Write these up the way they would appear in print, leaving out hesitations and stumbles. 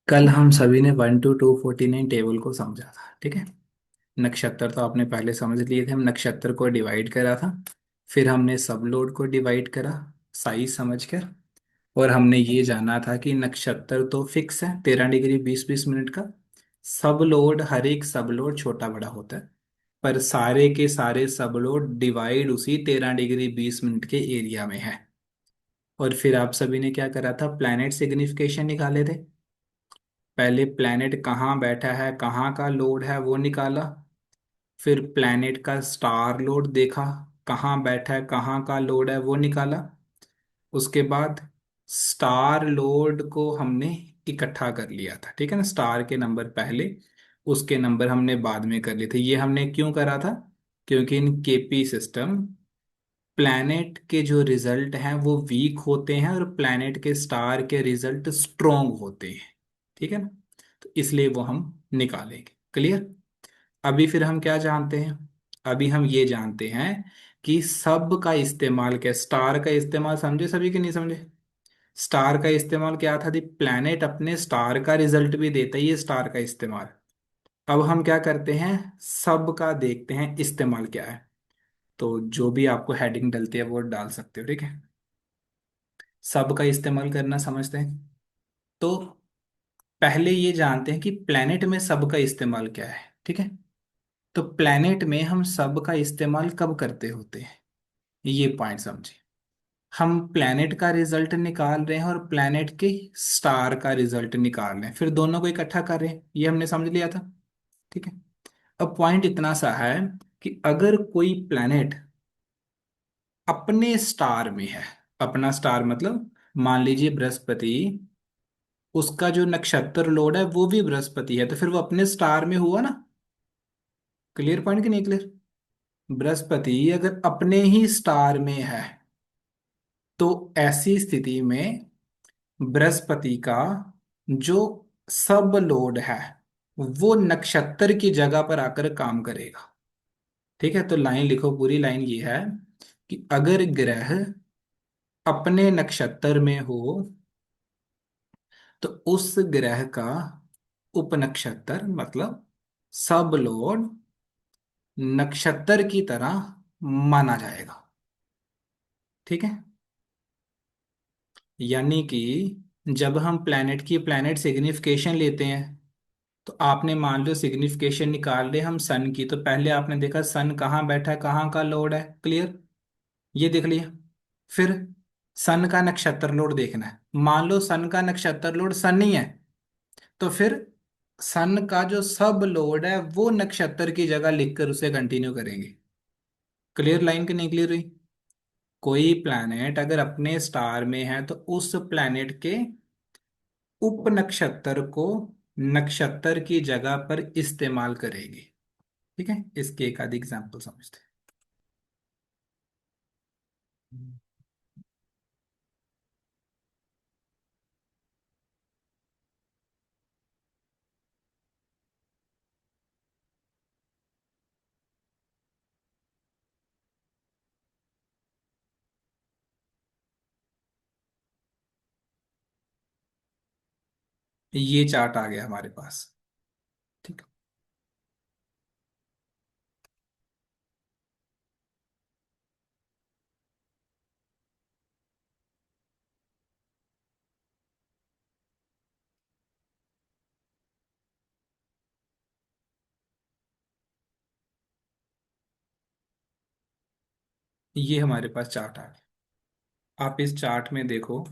कल हम सभी ने 1 to 249 टेबल को समझा था। ठीक है। नक्षत्र तो आपने पहले समझ लिए थे। हम नक्षत्र को डिवाइड करा था। फिर हमने सब लोड को डिवाइड करा साइज समझकर। और हमने ये जाना था कि नक्षत्र तो फिक्स है 13 डिग्री 20-20 मिनट का। सब लोड, हर एक सब लोड छोटा बड़ा होता है। पर सारे के सारे सब लोड डिवाइड उसी 13 डिग्री 20 मिनट के एरिया में है। और फिर आप सभी ने क्या करा था, प्लैनेट सिग्निफिकेशन निकाले थे। पहले प्लैनेट कहाँ बैठा है, कहाँ का लोड है वो निकाला। फिर प्लैनेट का स्टार लोड देखा, कहाँ बैठा है कहाँ का लोड है वो निकाला। उसके बाद स्टार लोड को हमने इकट्ठा कर लिया था। ठीक है ना, स्टार के नंबर पहले, उसके नंबर हमने बाद में कर लिए थे। ये हमने क्यों करा था? क्योंकि इन केपी सिस्टम प्लैनेट के जो रिजल्ट हैं वो वीक होते हैं और प्लैनेट के स्टार के रिजल्ट स्ट्रोंग होते हैं। ठीक है ना, तो इसलिए वो हम निकालेंगे। क्लियर? अभी फिर हम क्या जानते हैं? अभी हम ये जानते हैं कि सब का इस्तेमाल क्या, स्टार का इस्तेमाल समझे सभी कि नहीं समझे? स्टार का इस्तेमाल क्या था? दी प्लैनेट अपने स्टार का रिजल्ट भी देता है, ये स्टार का इस्तेमाल। अब हम क्या करते हैं, सब का देखते हैं इस्तेमाल क्या है। तो जो भी आपको हेडिंग डलती है वो डाल सकते हो। ठीक है, सब का इस्तेमाल करना समझते हैं। तो पहले ये जानते हैं कि प्लैनेट में सब का इस्तेमाल क्या है। ठीक है, तो प्लैनेट में हम सब का इस्तेमाल कब करते होते हैं, ये पॉइंट समझे। हम प्लैनेट का रिजल्ट निकाल रहे हैं और प्लैनेट के स्टार का रिजल्ट निकाल रहे हैं, फिर दोनों को इकट्ठा कर रहे हैं, ये हमने समझ लिया था। ठीक है, अब पॉइंट इतना सा है कि अगर कोई प्लैनेट अपने स्टार में है, अपना स्टार मतलब मान लीजिए बृहस्पति, उसका जो नक्षत्र लोड है वो भी बृहस्पति है, तो फिर वो अपने स्टार में हुआ ना। क्लियर पॉइंट कि नहीं क्लियर? बृहस्पति अगर अपने ही स्टार में है तो ऐसी स्थिति में बृहस्पति का जो सब लोड है वो नक्षत्र की जगह पर आकर काम करेगा। ठीक है, तो लाइन लिखो, पूरी लाइन ये है कि अगर ग्रह अपने नक्षत्र में हो तो उस ग्रह का उपनक्षत्र मतलब सब लोड नक्षत्र की तरह माना जाएगा। ठीक है, यानी कि जब हम प्लैनेट की प्लैनेट सिग्निफिकेशन लेते हैं, तो आपने मान लो सिग्निफिकेशन निकाल रहे हम सन की, तो पहले आपने देखा सन कहाँ बैठा है, कहाँ का लोड है। क्लियर? ये देख लिया। फिर सन का नक्षत्र लोड देखना है, मान लो सन का नक्षत्र लोड सन ही है, तो फिर सन का जो सब लोड है वो नक्षत्र की जगह लिखकर उसे कंटिन्यू करेंगे। क्लियर लाइन की नहीं क्लियर हुई? कोई प्लैनेट अगर अपने स्टार में है तो उस प्लैनेट के उप नक्षत्र को नक्षत्र की जगह पर इस्तेमाल करेगी। ठीक है, इसके एक आध एग्जाम्पल समझते हैं। ये चार्ट आ गया हमारे पास। ठीक है, ये हमारे पास चार्ट आ गया। आप इस चार्ट में देखो,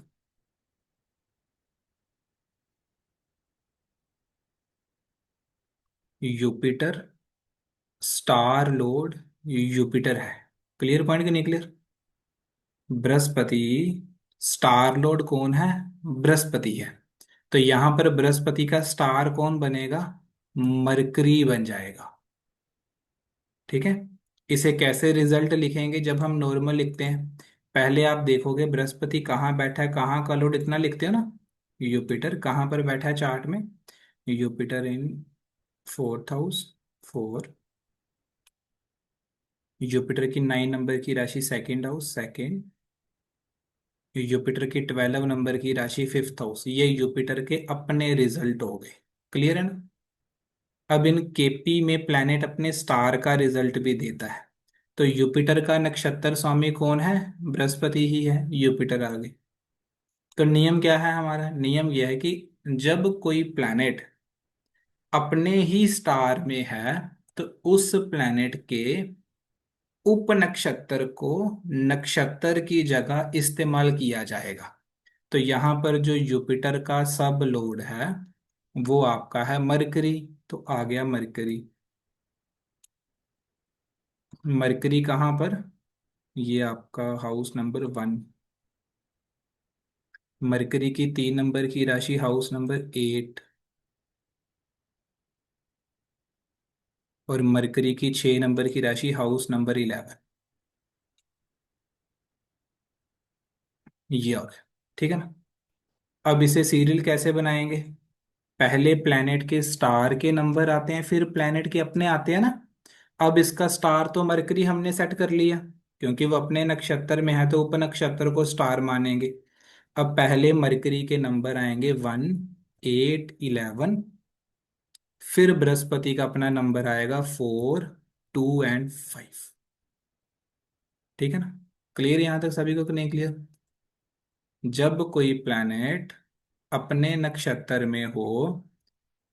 युपिटर स्टार लोड युपिटर है। क्लियर पॉइंट कि नहीं क्लियर? बृहस्पति स्टार लोड कौन है? बृहस्पति है। तो यहां पर बृहस्पति का स्टार कौन बनेगा? मरकरी बन जाएगा। ठीक है, इसे कैसे रिजल्ट लिखेंगे? जब हम नॉर्मल लिखते हैं, पहले आप देखोगे बृहस्पति कहाँ बैठा है, कहाँ का लोड, इतना लिखते हो ना। युपिटर कहाँ पर बैठा है चार्ट में? युपिटर इन फोर्थ हाउस, 4। जुपिटर की 9 नंबर की राशि सेकंड हाउस, सेकंड। युपिटर की 12 नंबर की राशि फिफ्थ हाउस, ये युपिटर के अपने रिजल्ट हो गए। क्लियर है ना। अब इन केपी में प्लैनेट अपने स्टार का रिजल्ट भी देता है। तो युपिटर का नक्षत्र स्वामी कौन है? बृहस्पति ही है। युपिटर आ गई। तो नियम क्या है हमारा? नियम यह है कि जब कोई प्लैनेट अपने ही स्टार में है तो उस प्लैनेट के उप नक्षत्र को नक्षत्र की जगह इस्तेमाल किया जाएगा। तो यहाँ पर जो जुपिटर का सब लोड है वो आपका है मरकरी। तो आ गया मरकरी। मरकरी कहाँ पर? ये आपका हाउस नंबर 1। मरकरी की 3 नंबर की राशि हाउस नंबर 8। और मरकरी की 6 नंबर की राशि हाउस नंबर 11। ये और ठीक है ना। अब इसे सीरियल कैसे बनाएंगे? पहले प्लैनेट के स्टार के नंबर आते हैं, फिर प्लैनेट के अपने आते हैं ना। अब इसका स्टार तो मरकरी हमने सेट कर लिया, क्योंकि वो अपने नक्षत्र में है तो उप नक्षत्र को स्टार मानेंगे। अब पहले मरकरी के नंबर आएंगे 1, 8, 11। फिर बृहस्पति का अपना नंबर आएगा 4, 2 एंड 5। ठीक है ना। क्लियर यहाँ तक सभी को कि नहीं क्लियर? जब कोई प्लैनेट अपने नक्षत्र में हो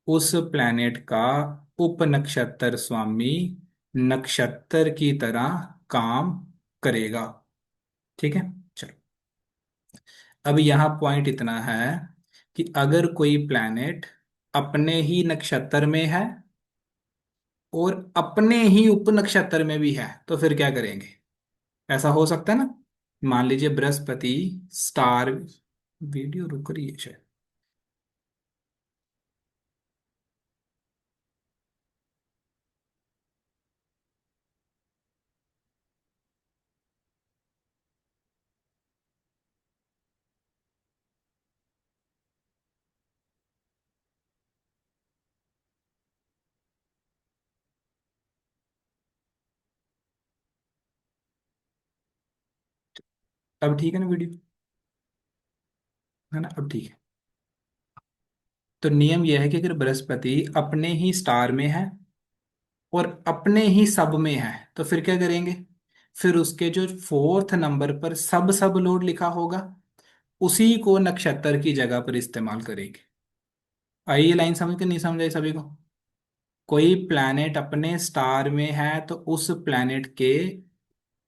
उस प्लैनेट का उप नक्षत्र स्वामी नक्षत्र की तरह काम करेगा। ठीक है। चलो, अब यहाँ पॉइंट इतना है कि अगर कोई प्लैनेट अपने ही नक्षत्र में है और अपने ही उप नक्षत्र में भी है तो फिर क्या करेंगे? ऐसा हो सकता है ना। मान लीजिए बृहस्पति स्टार, वीडियो रुक रही है शायद। अब ठीक है ना वीडियो? है ना, अब ठीक है। तो नियम यह है कि अगर बृहस्पति अपने ही स्टार में है और अपने ही सब में है तो फिर क्या करेंगे? फिर उसके जो फोर्थ नंबर पर सब सब लोड लिखा होगा उसी को नक्षत्र की जगह पर इस्तेमाल करेंगे। आई ये लाइन समझ के नहीं समझ आई सभी को? कोई प्लैनेट अपने स्टार में है तो उस प्लैनेट के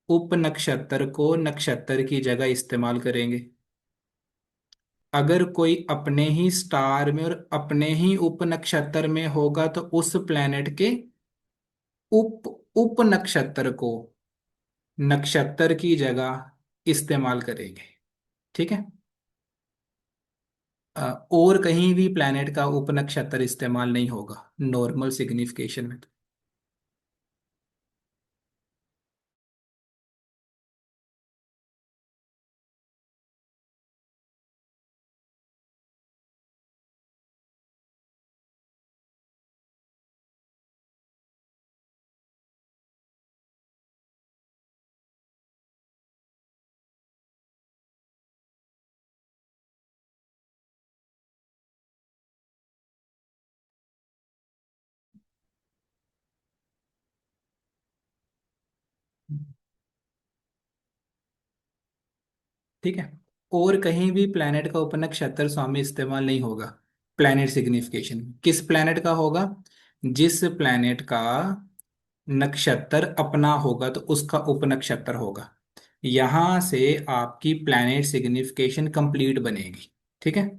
उप नक्षत्र को नक्षत्र की जगह इस्तेमाल करेंगे। अगर कोई अपने ही स्टार में और अपने ही उप नक्षत्र में होगा तो उस प्लैनेट के उप उप नक्षत्र को नक्षत्र की जगह इस्तेमाल करेंगे। ठीक है। और कहीं भी प्लैनेट का उप नक्षत्र इस्तेमाल नहीं होगा नॉर्मल सिग्निफिकेशन में। ठीक है। और कहीं भी प्लैनेट का उप नक्षत्र स्वामी इस्तेमाल नहीं होगा प्लैनेट सिग्निफिकेशन में। किस प्लैनेट का होगा? जिस प्लैनेट का नक्षत्र अपना होगा तो उसका उपनक्षत्र होगा। यहां से आपकी प्लैनेट सिग्निफिकेशन कंप्लीट बनेगी। ठीक है।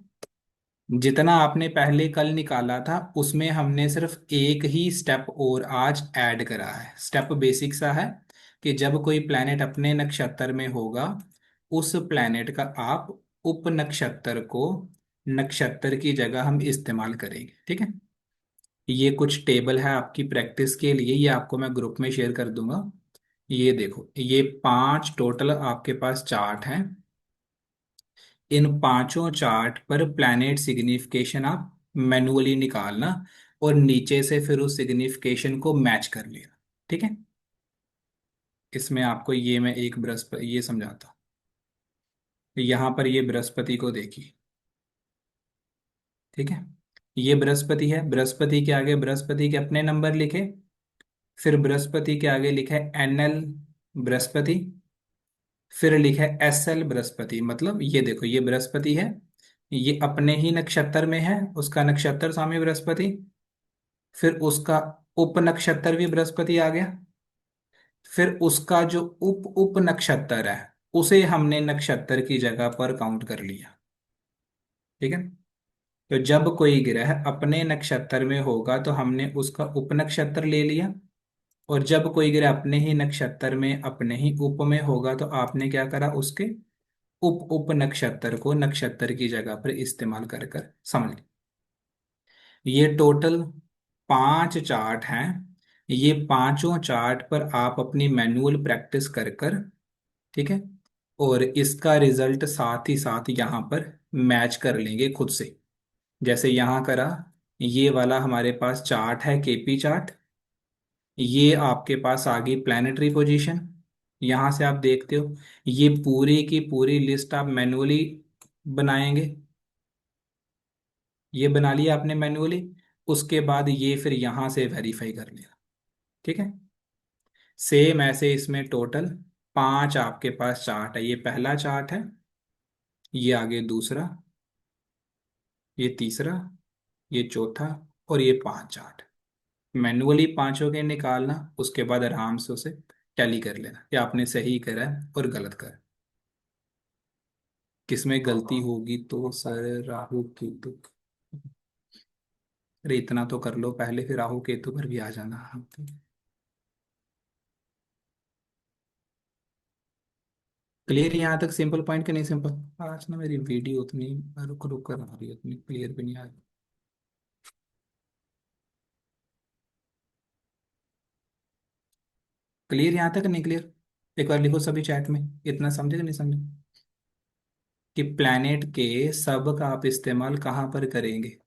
जितना आपने पहले कल निकाला था उसमें हमने सिर्फ एक ही स्टेप और आज ऐड करा है। स्टेप बेसिक सा है कि जब कोई प्लैनेट अपने नक्षत्र में होगा उस प्लैनेट का आप उप नक्षत्र को नक्षत्र की जगह हम इस्तेमाल करेंगे। ठीक है। ये कुछ टेबल है आपकी प्रैक्टिस के लिए, ये आपको मैं ग्रुप में शेयर कर दूंगा। ये देखो, ये 5 टोटल आपके पास चार्ट हैं। इन पांचों चार्ट पर प्लैनेट सिग्निफिकेशन आप मैनुअली निकालना और नीचे से फिर उस सिग्निफिकेशन को मैच कर लेना। ठीक है। इसमें आपको ये मैं एक ब्रश पर ये समझाता हूँ। यहाँ पर ये बृहस्पति को देखिए। ठीक है, ये बृहस्पति है, बृहस्पति के आगे बृहस्पति के अपने नंबर लिखे, फिर बृहस्पति के आगे लिखा है NL बृहस्पति, फिर लिखा है SL बृहस्पति। मतलब ये देखो, ये बृहस्पति है, ये अपने ही नक्षत्र में है, उसका नक्षत्र स्वामी बृहस्पति, फिर उसका उप नक्षत्र भी बृहस्पति आ गया, फिर उसका जो उप उप नक्षत्र है उसे हमने नक्षत्र की जगह पर काउंट कर लिया। ठीक है, तो जब कोई ग्रह अपने नक्षत्र में होगा तो हमने उसका उप नक्षत्र ले लिया, और जब कोई ग्रह अपने ही नक्षत्र में अपने ही उप में होगा तो आपने क्या करा, उसके उप उप नक्षत्र को नक्षत्र की जगह पर इस्तेमाल कर कर समझ लिया। ये टोटल 5 चार्ट हैं, ये पांचों चार्ट पर आप अपनी मैनुअल प्रैक्टिस कर कर, ठीक है, और इसका रिजल्ट साथ ही साथ यहाँ पर मैच कर लेंगे खुद से। जैसे यहाँ करा, ये वाला हमारे पास चार्ट है KP चार्ट, ये आपके पास आ गई प्लानिटरी पोजीशन, यहाँ से आप देखते हो, ये पूरी की पूरी लिस्ट आप मैनुअली बनाएंगे, ये बना लिया आपने मैनुअली, उसके बाद ये फिर यहाँ से वेरीफाई कर लिया। ठीक है, सेम ऐसे इसमें टोटल 5 आपके पास चार्ट है, ये पहला चार्ट है, ये आगे दूसरा, ये तीसरा, ये चौथा, और ये 5 चार्ट। मैनुअली पांचों के निकालना, उसके बाद आराम से उसे टैली कर लेना कि आपने सही करा है और गलत करा है। किसमें गलती होगी तो सर राहु केतु, अरे इतना तो कर लो पहले, फिर राहु केतु पर भी आ जाना। हाँ, क्लियर यहाँ तक, सिंपल पॉइंट के नहीं सिंपल। आज ना मेरी वीडियो उतनी रुक रुक कर आ रही है, उतनी क्लियर भी नहीं आ रही। क्लियर यहाँ तक नहीं क्लियर? एक बार लिखो सभी चैट में, इतना समझे कि नहीं समझे, कि प्लैनेट के सब का आप इस्तेमाल कहाँ पर करेंगे।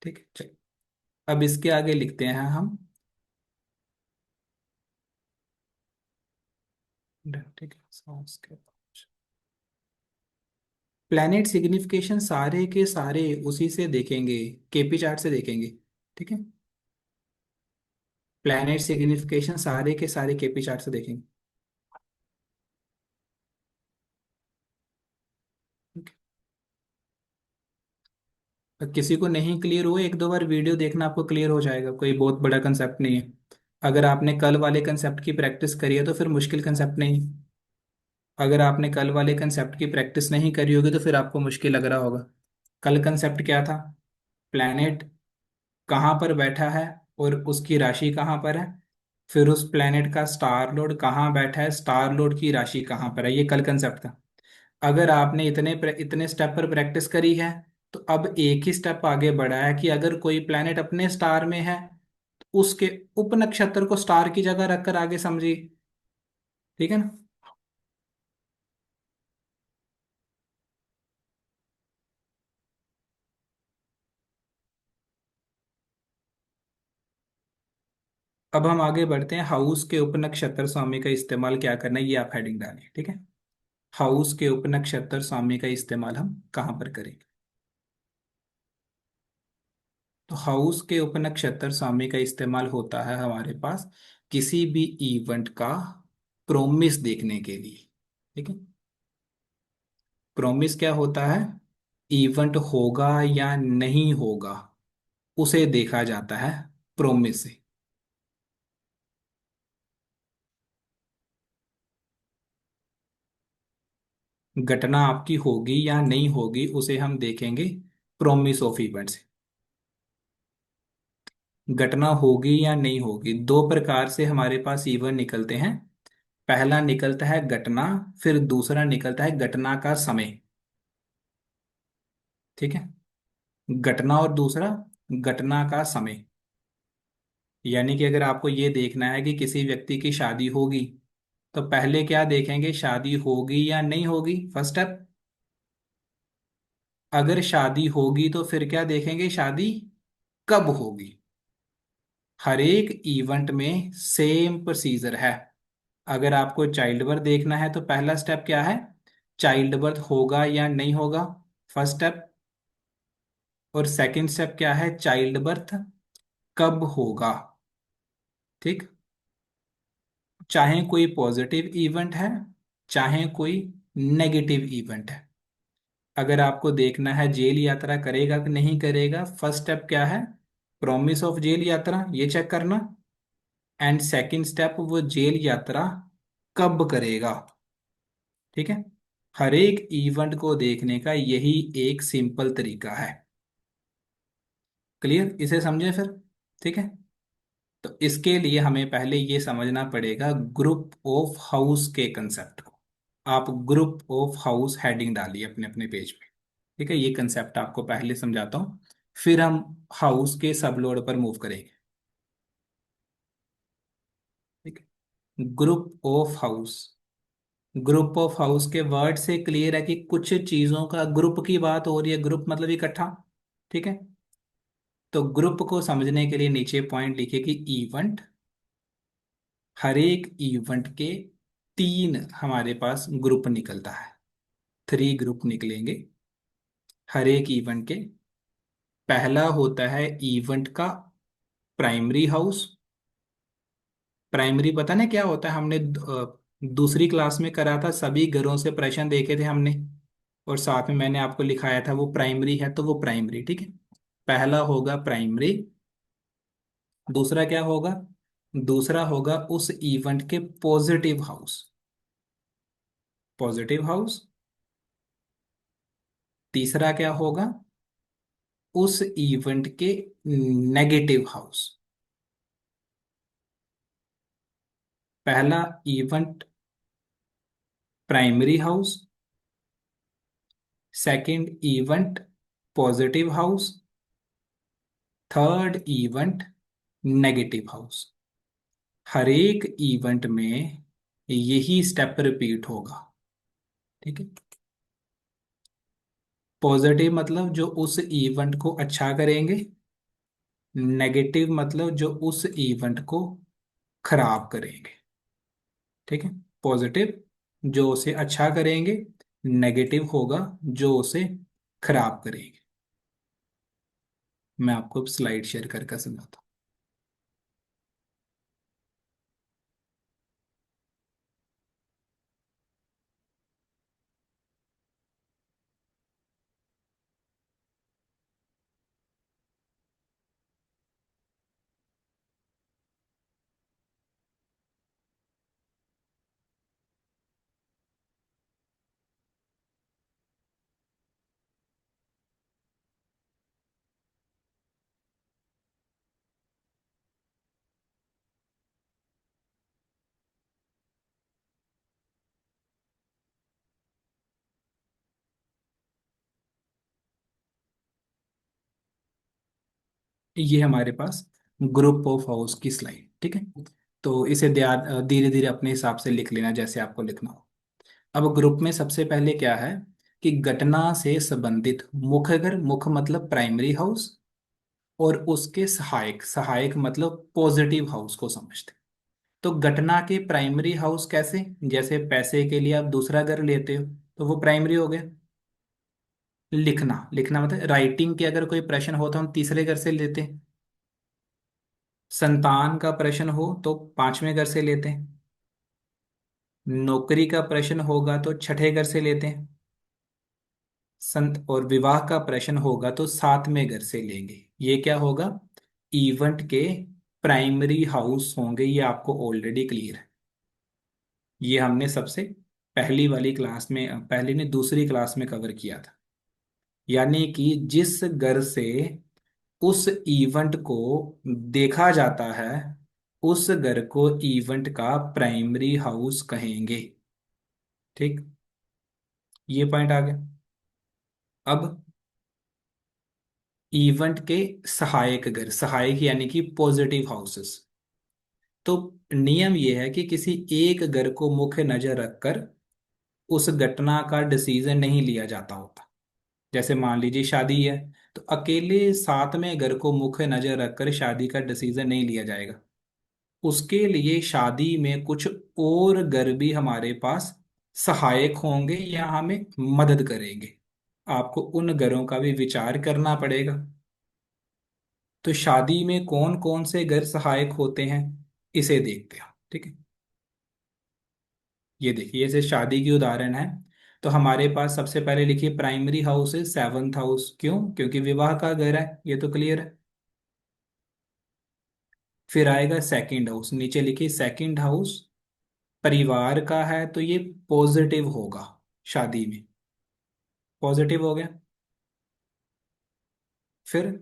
ठीक है चलो, अब इसके आगे लिखते हैं हम। ठीक है, प्लैनेट सिग्निफिकेशन सारे के सारे उसी से देखेंगे, KP चार्ट से देखेंगे। ठीक है, प्लैनेट सिग्निफिकेशन सारे के सारे KP चार्ट से देखेंगे। ठीक है? और किसी को नहीं क्लियर हो, एक दो बार वीडियो देखना, आपको क्लियर हो जाएगा, कोई बहुत बड़ा कंसेप्ट नहीं है। अगर आपने कल वाले कंसेप्ट की प्रैक्टिस करी है तो फिर मुश्किल कंसेप्ट नहीं। अगर आपने कल वाले कंसेप्ट की प्रैक्टिस नहीं करी होगी तो फिर आपको मुश्किल लग रहा होगा। कल कंसेप्ट क्या था? प्लैनेट कहाँ पर बैठा है और उसकी राशि कहाँ पर है, फिर उस प्लैनेट का स्टार लोड कहाँ बैठा है, स्टार लोड की राशि कहाँ पर है, ये कल कंसेप्ट था। अगर आपने इतने स्टेप पर प्रैक्टिस करी है तो अब एक ही स्टेप आगे बढ़ा है कि अगर कोई प्लैनेट अपने स्टार में है तो उसके उप नक्षत्र को स्टार की जगह रखकर आगे समझिए। ठीक है ना? अब हम आगे बढ़ते हैं, हाउस के उप नक्षत्र स्वामी का इस्तेमाल क्या करना है, ये आप हेडिंग डालिए। ठीक है, हाउस के उप नक्षत्र स्वामी का इस्तेमाल हम कहाँ पर करेंगे। तो हाउस के उपनक्षत्र स्वामी का इस्तेमाल होता है हमारे पास किसी भी इवेंट का प्रोमिस देखने के लिए। ठीक है, प्रोमिस क्या होता है? इवेंट होगा या नहीं होगा उसे देखा जाता है प्रोमिस से। घटना आपकी होगी या नहीं होगी उसे हम देखेंगे प्रोमिस ऑफ इवेंट से। घटना होगी या नहीं होगी, दो प्रकार से हमारे पास इवेंट निकलते हैं। पहला निकलता है घटना, फिर दूसरा निकलता है घटना का समय। ठीक है, घटना और दूसरा घटना का समय। यानी कि अगर आपको ये देखना है कि किसी व्यक्ति की शादी होगी तो पहले क्या देखेंगे, शादी होगी या नहीं होगी, फर्स्ट स्टेप। अगर शादी होगी तो फिर क्या देखेंगे, शादी कब होगी। हर एक इवेंट में सेम प्रोसीजर है। अगर आपको चाइल्ड बर्थ देखना है तो पहला स्टेप क्या है, चाइल्ड बर्थ होगा या नहीं होगा, फर्स्ट स्टेप। और सेकंड स्टेप क्या है, चाइल्ड बर्थ कब होगा। ठीक, चाहे कोई पॉजिटिव इवेंट है, चाहे कोई नेगेटिव इवेंट है। अगर आपको देखना है जेल यात्रा करेगा कि नहीं करेगा, फर्स्ट स्टेप क्या है, प्रॉमिस ऑफ जेल यात्रा, ये चेक करना। एंड सेकंड स्टेप, वो जेल यात्रा कब करेगा। ठीक है, हर एक इवेंट को देखने का यही एक सिंपल तरीका है। क्लियर, इसे समझे फिर। ठीक है, तो इसके लिए हमें पहले ये समझना पड़ेगा ग्रुप ऑफ हाउस के कंसेप्ट को। आप ग्रुप ऑफ हाउस हेडिंग डालिए अपने अपने पेज पे। ठीक है, ये कंसेप्ट आपको पहले समझाता हूँ, फिर हम हाउस के सब लोड पर मूव करेंगे। ठीक है, group of house. Group of house के वर्ड से क्लियर है कि कुछ चीजों का ग्रुप की बात हो रही है, ग्रुप मतलब इकट्ठा। ठीक है, तो ग्रुप को समझने के लिए नीचे पॉइंट लिखिए कि इवेंट, हर एक इवेंट के तीन हमारे पास ग्रुप निकलता है, थ्री ग्रुप निकलेंगे हर एक इवेंट के। पहला होता है इवेंट का प्राइमरी हाउस। प्राइमरी पता ना क्या होता है, हमने दूसरी क्लास में करा था, सभी घरों से प्रश्न देखे थे हमने, और साथ में मैंने आपको लिखाया था वो प्राइमरी है, तो वो प्राइमरी। ठीक है, पहला होगा प्राइमरी। दूसरा क्या होगा, दूसरा होगा उस इवेंट के पॉजिटिव हाउस, पॉजिटिव हाउस। तीसरा क्या होगा, उस इवेंट के नेगेटिव हाउस। पहला event primary house, second event positive house, third event negative house. हर एक इवेंट में यही स्टेप रिपीट होगा। ठीक है, पॉजिटिव मतलब जो उस इवेंट को अच्छा करेंगे, नेगेटिव मतलब जो उस इवेंट को खराब करेंगे। ठीक है, पॉजिटिव जो उसे अच्छा करेंगे, नेगेटिव होगा जो उसे खराब करेंगे। मैं आपको स्लाइड शेयर करके समझाता हूँ। ये हमारे पास ग्रुप ऑफ हाउस की स्लाइड। ठीक है, तो इसे धीरे धीरे अपने हिसाब से लिख लेना जैसे आपको लिखना हो। अब ग्रुप में सबसे पहले क्या है कि घटना से संबंधित मुख्य घर, मुख्य मतलब प्राइमरी हाउस, और उसके सहायक, सहायक मतलब पॉजिटिव हाउस को समझते हैं। तो घटना के प्राइमरी हाउस कैसे, जैसे पैसे के लिए आप दूसरा घर लेते हो तो वो प्राइमरी हो गया। लिखना, लिखना मतलब राइटिंग के अगर कोई प्रश्न हो तो हम तीसरे घर से लेते हैं। संतान का प्रश्न हो तो पांचवें घर से लेते हैं। नौकरी का प्रश्न होगा तो छठे घर से लेते हैं। संत और विवाह का प्रश्न होगा तो सातवें घर से लेंगे। ये क्या होगा, इवेंट के प्राइमरी हाउस होंगे, ये आपको ऑलरेडी क्लियर है। ये हमने सबसे पहली वाली क्लास में, पहली ने दूसरी क्लास में कवर किया था। यानी कि जिस घर से उस इवेंट को देखा जाता है, उस घर को इवेंट का प्राइमरी हाउस कहेंगे। ठीक, ये पॉइंट आ गया। अब इवेंट के सहायक घर, सहायक यानी कि पॉजिटिव हाउसेस। तो नियम यह है कि किसी एक घर को मुख्य नजर रखकर उस घटना का डिसीजन नहीं लिया जाता होता। जैसे मान लीजिए शादी है, तो अकेले साथ में घर को मुख्य नजर रखकर शादी का डिसीजन नहीं लिया जाएगा। उसके लिए शादी में कुछ और घर भी हमारे पास सहायक होंगे या हमें मदद करेंगे। आपको उन घरों का भी विचार करना पड़ेगा। तो शादी में कौन कौन से घर सहायक होते हैं, इसे देखते हैं, ठीक है। ये देखिए, जैसे शादी की उदाहरण है, तो हमारे पास सबसे पहले लिखिए प्राइमरी हाउस है सेवंथ हाउस, क्यों? क्योंकि विवाह का घर है, ये तो क्लियर है। फिर आएगा सेकंड हाउस, नीचे लिखिए सेकंड हाउस परिवार का है, तो ये पॉजिटिव होगा शादी में, पॉजिटिव हो गया। फिर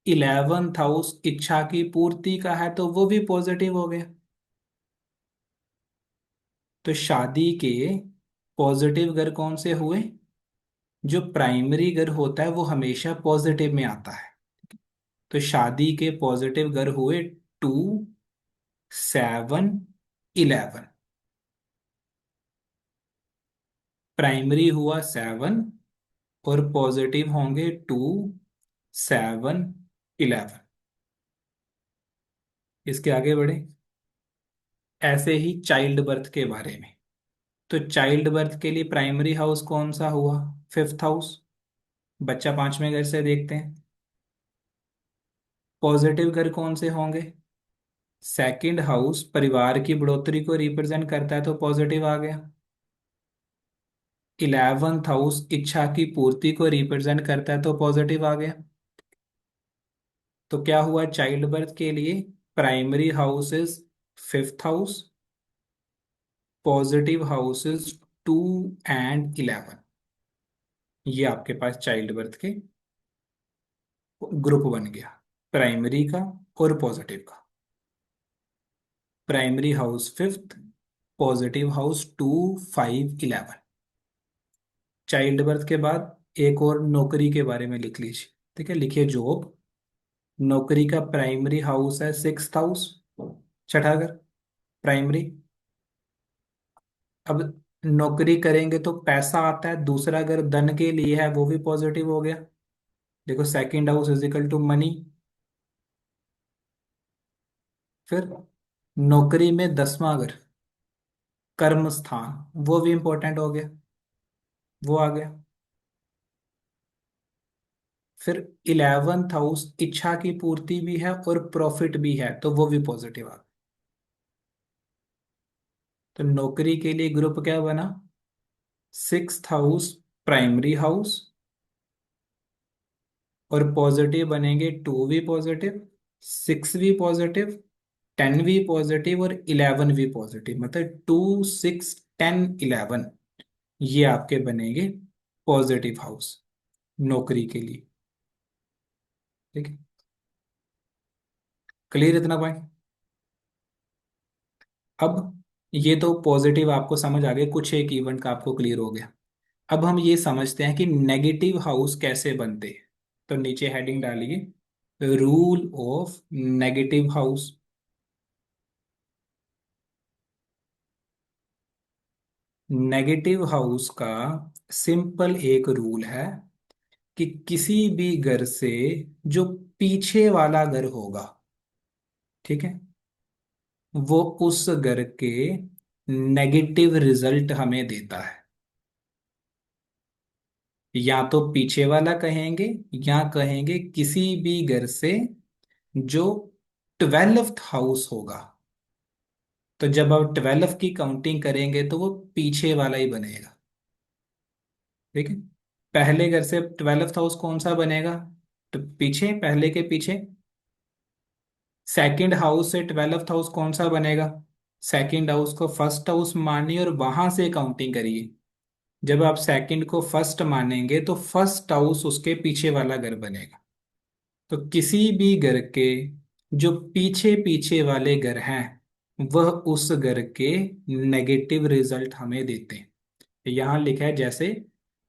इलेवेंथ हाउस इच्छा की पूर्ति का है, तो वो भी पॉजिटिव हो गया। तो शादी के पॉजिटिव घर कौन से हुए? जो प्राइमरी घर होता है वो हमेशा पॉजिटिव में आता है। तो शादी के पॉजिटिव घर हुए 2, 7, 11। प्राइमरी हुआ 7 और पॉजिटिव होंगे 2, 7, 11। इसके आगे बढ़े। ऐसे ही चाइल्ड बर्थ के बारे में, तो चाइल्ड बर्थ के लिए प्राइमरी हाउस कौन सा हुआ? Fifth house. बच्चा पांचवें घर से देखते हैं। पॉजिटिव घर कौन से होंगे? सेकंड हाउस परिवार की बढ़ोतरी को रिप्रेजेंट करता है, तो पॉजिटिव आ गया। इलेवेंथ हाउस इच्छा की पूर्ति को रिप्रेजेंट करता है, तो पॉजिटिव आ गया। तो क्या हुआ चाइल्ड बर्थ के लिए? Primary house is fifth house, positive house is 2 and 11। ये आपके पास चाइल्ड बर्थ के ग्रुप बन गया, प्राइमरी का और पॉजिटिव का। Primary house fifth, positive house 2, 5, 11। Child birth के बाद एक और नौकरी के बारे में लिख लीजिए, ठीक है। लिखिए जॉब। नौकरी का प्राइमरी हाउस है सिक्स्थ हाउस, छठा घर, प्राइमरी। अब नौकरी करेंगे तो पैसा आता है, दूसरा घर धन के लिए है, वो भी पॉजिटिव हो गया। देखो second house is equal to money. फिर नौकरी में 10वां घर कर्म स्थान, वो भी इंपॉर्टेंट हो गया, वो आ गया। फिर इलेवेंथ हाउस इच्छा की पूर्ति भी है और प्रॉफिट भी है, तो वो भी पॉजिटिव आ गया। तो नौकरी के लिए ग्रुप क्या बना? सिक्स्थ हाउस प्राइमरी हाउस, और पॉजिटिव बनेंगे 2 भी पॉजिटिव, 6 भी पॉजिटिव, 10 भी पॉजिटिव और 11 भी पॉजिटिव, मतलब 2, 6, 10, 11 ये आपके बनेंगे पॉजिटिव हाउस नौकरी के लिए, ठीक है। क्लियर इतना पॉइंट? अब ये तो पॉजिटिव आपको समझ आ गया, कुछ एक इवेंट का आपको क्लियर हो गया। अब हम ये समझते हैं कि नेगेटिव हाउस कैसे बनते हैं। तो नीचे हेडिंग डालिए rule of negative house. Negative house का सिंपल एक रूल है कि किसी भी घर से जो पीछे वाला घर होगा, ठीक है, वो उस घर के नेगेटिव रिजल्ट हमें देता है। या तो पीछे वाला कहेंगे, या कहेंगे किसी भी घर से जो 12th हाउस होगा। तो जब आप 12 की काउंटिंग करेंगे तो वो पीछे वाला ही बनेगा, ठीक है। पहले घर से 12th हाउस कौन सा बनेगा? तो पीछे, पहले के पीछे। सेकंड हाउस से 12th हाउस कौन सा बनेगा? सेकंड हाउस को फर्स्ट हाउस मानिए और वहां से काउंटिंग करिए। जब आप सेकंड को फर्स्ट मानेंगे तो फर्स्ट हाउस उसके पीछे वाला घर बनेगा। तो किसी भी घर के जो पीछे पीछे वाले घर हैं, वह उस घर के नेगेटिव रिजल्ट हमें देते हैं। यहाँ लिखा है जैसे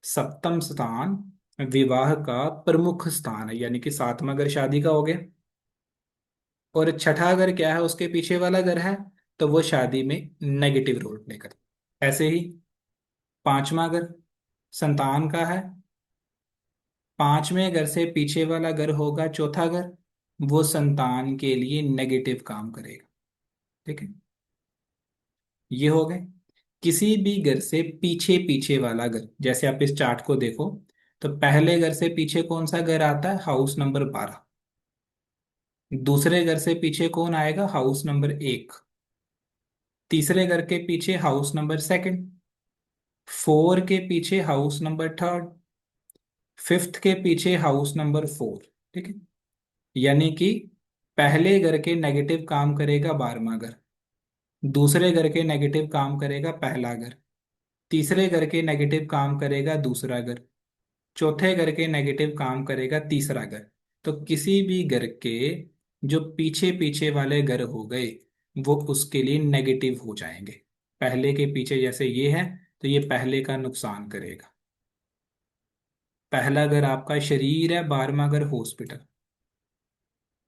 सप्तम स्थान विवाह का प्रमुख स्थान है, यानी कि सातवां घर शादी का हो गया, और छठा घर क्या है? उसके पीछे वाला घर है, तो वो शादी में नेगेटिव रोल प्ले करता है। ऐसे ही पांचवा घर संतान का है, पांचवें घर से पीछे वाला घर होगा चौथा घर, वो संतान के लिए नेगेटिव काम करेगा, ठीक है, ये हो गए। किसी भी घर से पीछे पीछे वाला घर, जैसे आप इस चार्ट को देखो, तो पहले घर से पीछे कौन सा घर आता है? House number 12। दूसरे घर से पीछे कौन आएगा? House number 1। तीसरे घर के पीछे हाउस नंबर 2। 4 के पीछे हाउस नंबर 3। फिफ्थ के पीछे हाउस नंबर 4। ठीक है, यानी कि पहले घर के नेगेटिव काम करेगा 12वां घर, दूसरे घर के नेगेटिव काम करेगा पहला घर, तीसरे घर के नेगेटिव काम करेगा दूसरा घर, चौथे घर के नेगेटिव काम करेगा तीसरा घर। तो किसी भी घर के जो पीछे पीछे वाले घर हो गए, वो उसके लिए नेगेटिव हो जाएंगे। पहले के पीछे जैसे ये है, तो ये पहले का नुकसान करेगा। पहला घर आपका शरीर है, 12वां घर हॉस्पिटल।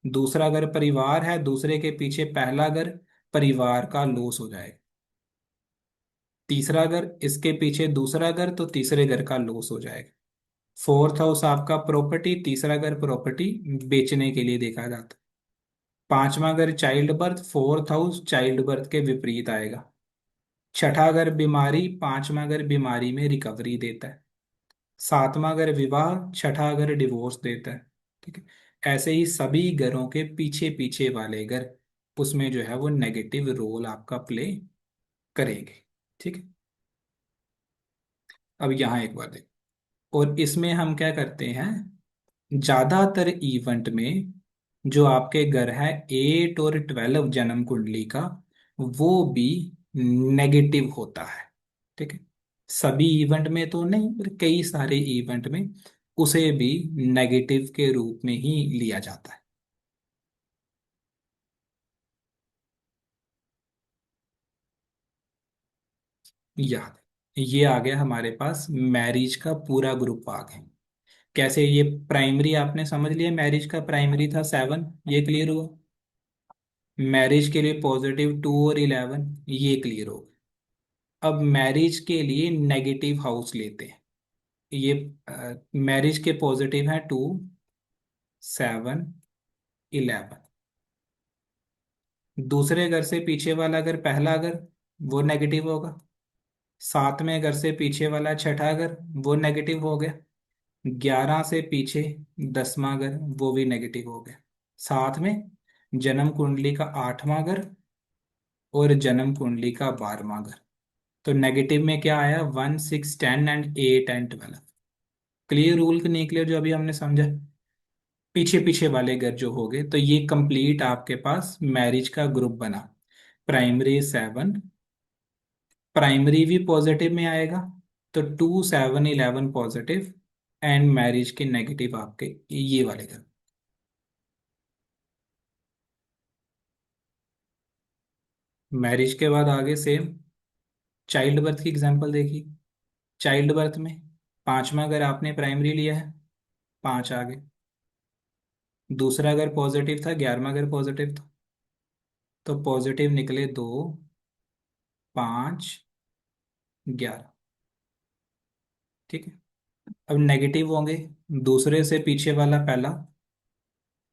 दूसरा घर परिवार है, दूसरे के पीछे पहला घर परिवार का लॉस हो जाएगा। तीसरा घर, इसके पीछे दूसरा घर, तो तीसरे घर का लॉस हो जाएगा। फोर्थ हाउस आपका प्रॉपर्टी, तीसरा घर प्रॉपर्टी बेचने के लिए देखा जाता है। पांचवा घर child birth, fourth house child birth के विपरीत आएगा। छठा घर बीमारी, पांचवा घर बीमारी में रिकवरी देता है। सातवां घर विवाह, छठा घर डिवोर्स देता है। ठीक है, ऐसे ही सभी घरों के पीछे पीछे वाले घर, उसमें जो है वो नेगेटिव रोल आपका प्ले करेंगे। ठीक है, अब यहाँ एक बार देखो, और इसमें हम क्या करते हैं, ज्यादातर इवेंट में जो आपके घर है 8 और 12 जन्म कुंडली का, वो भी नेगेटिव होता है। ठीक है, सभी इवेंट में तो नहीं, पर कई सारे इवेंट में उसे भी नेगेटिव के रूप में ही लिया जाता है। याद है, ये आ गया हमारे पास मैरिज का पूरा ग्रुप आ गया। कैसे? ये प्राइमरी आपने समझ लिया, मैरिज का प्राइमरी था 7, ये क्लियर हुआ। मैरिज के लिए +2 और 11, ये क्लियर हो गया। अब मैरिज के लिए नेगेटिव हाउस लेते हैं। ये मैरिज के पॉजिटिव है 2, 7, 11। दूसरे घर से पीछे वाला घर पहला घर, वो नेगेटिव होगा। सातवें घर से पीछे वाला छठा घर, वो नेगेटिव हो गया। 11 से पीछे 10वां घर, वो भी नेगेटिव हो गया। साथ में जन्म कुंडली का 8वां घर और जन्म कुंडली का 12वां घर। तो नेगेटिव में क्या आया? 1, 6, 10 एंड 8 एंड 12। क्लियर रूल नहीं क्लियर जो अभी हमने समझा? पीछे पीछे वाले घर जो हो गए, तो ये कंप्लीट आपके पास मैरिज का ग्रुप बना। प्राइमरी 7, प्राइमरी भी पॉजिटिव में आएगा, तो 2, 7, 11 पॉजिटिव, एंड मैरिज के नेगेटिव आपके ये वाले घर। मैरिज के बाद आगे सेम चाइल्ड बर्थ की एग्जांपल देखिए। चाइल्ड बर्थ में पांचवा अगर आपने प्राइमरी लिया है, 5 आगे। दूसरा अगर पॉजिटिव था, 11वां अगर पॉजिटिव था, तो पॉजिटिव निकले 2, 5, 11। ठीक है, अब नेगेटिव होंगे। दूसरे से पीछे वाला पहला,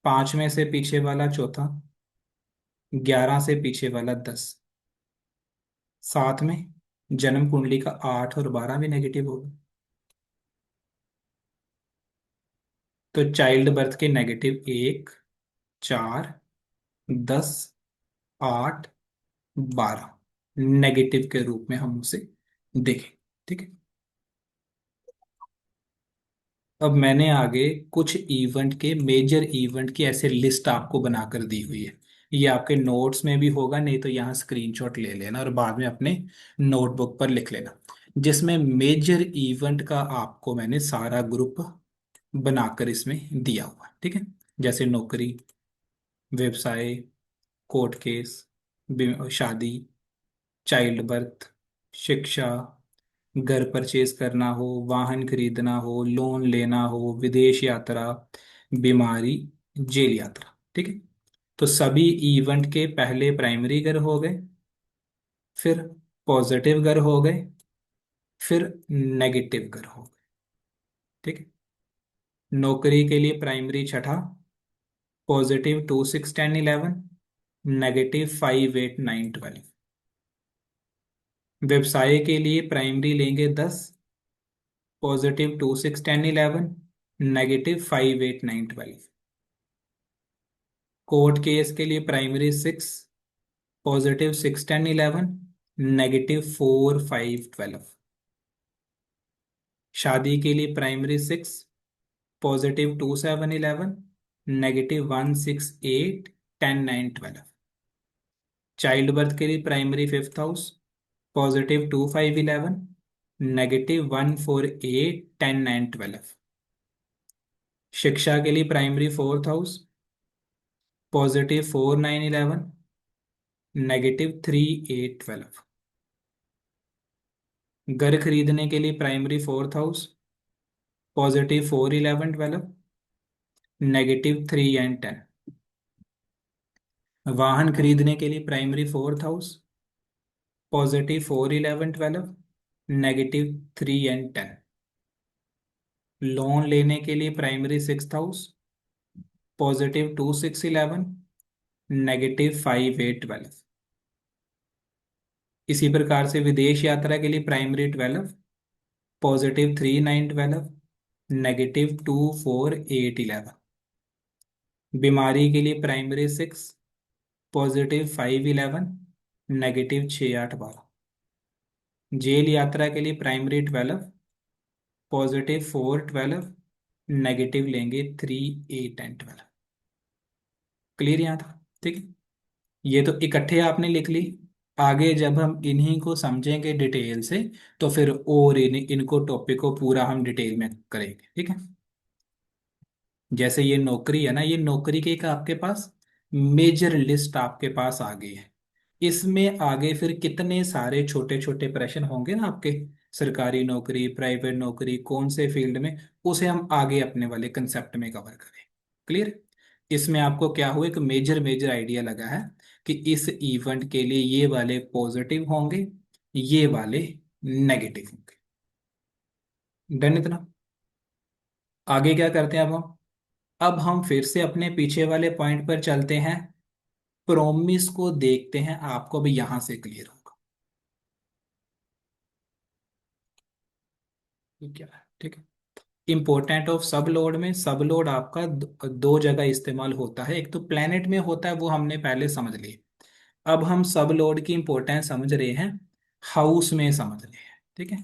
5 में से पीछे वाला चौथा, 11 से पीछे वाला 10। साथ में जन्म कुंडली का 8 और 12 भी नेगेटिव होगा। तो चाइल्ड बर्थ के नेगेटिव 1, 4, 10, 8, 12 नेगेटिव के रूप में हम उसे देखें। ठीक है, अब मैंने आगे कुछ इवेंट के, मेजर इवेंट की ऐसे लिस्ट आपको बनाकर दी हुई है। ये आपके नोट्स में भी होगा, नहीं तो यहाँ स्क्रीनशॉट ले लेना और बाद में अपने नोटबुक पर लिख लेना, जिसमें मेजर इवेंट का आपको मैंने सारा ग्रुप बनाकर इसमें दिया हुआ है। ठीक है, जैसे नौकरी, व्यवसाय, कोर्ट केस, शादी, चाइल्ड बर्थ, शिक्षा, घर परचेज करना हो, वाहन खरीदना हो, लोन लेना हो, विदेश यात्रा, बीमारी, जेल यात्रा। ठीक है, तो सभी इवेंट के पहले प्राइमरी घर हो गए, फिर पॉजिटिव घर हो गए, फिर नेगेटिव घर हो गए। ठीक है, नौकरी के लिए प्राइमरी छठा, पॉजिटिव 2, 6, 10, 11। -5, 8, 9, 12। व्यवसाय के लिए प्राइमरी लेंगे 10, +2, 6, 10, 11, -5, 8, 9, 12। कोर्ट केस के लिए प्राइमरी 6, +6, 10, 11, -4, 5, 12। शादी के लिए प्राइमरी 6, +2, 7, 11, -1, 6, 8, 10, 9, 12। चाइल्ड बर्थ के लिए प्राइमरी 5th हाउस, +2, 5, 11, -1, 4, 8, 10, 9, 12। शिक्षा के लिए प्राइमरी 4th हाउस, +4, 9, 11, -3, 8, 12। घर खरीदने के लिए प्राइमरी 4th हाउस, +4, 11, 12, -3 एंड 10। वाहन खरीदने के लिए primary 4th house, +4, 11, 12, -3 and 10। Loan लेने के लिए प्राइमरी 6th हाउस, +2, 6, 11, -5, 8, 12। इसी प्रकार से विदेश यात्रा के लिए प्राइमरी 12, +3, 9, 12, -2, 4, 8, 11। बीमारी के लिए प्राइमरी 6, +5, 11, -6, 8, 12। जेल यात्रा के लिए प्राइमरी 12, +4, 12, नेगेटिव लेंगे 3, 8 एंड 12। क्लियर यहाँ था? ठीक है। ये तो इकट्ठे आपने लिख ली। आगे जब हम इन्हीं को समझेंगे डिटेल से, तो फिर और इनको टॉपिक को पूरा हम डिटेल में करेंगे। ठीक है। जैसे ये नौकरी है ना, ये नौकरी के एक आपके पास मेजर लिस्ट आपके पास आ गई है। इसमें आगे फिर कितने सारे छोटे छोटे प्रश्न होंगे ना आपके, सरकारी नौकरी, प्राइवेट नौकरी, कौन से फील्ड में, उसे हम आगे अपने वाले कंसेप्ट में कवर करें। क्लियर? इसमें आपको क्या हुआ, एक मेजर मेजर आइडिया लगा है कि इस इवेंट के लिए ये वाले पॉजिटिव होंगे, ये वाले नेगेटिव होंगे। डन इतना? आगे क्या करते हैं अब हम फिर से अपने पीछे वाले पॉइंट पर चलते हैं। प्रोमिस को देखते हैं, आपको भी यहां से क्लियर होगा ये क्या है। ठीक है। इंपॉर्टेंट ऑफ सब लोड में, सब लोड आपका दो जगह इस्तेमाल होता है। एक तो प्लेनेट में होता है, वो हमने पहले समझ लिया। अब हम सब लोड की इंपॉर्टेंस समझ रहे हैं, हाउस में समझ रहे हैं। ठीक है।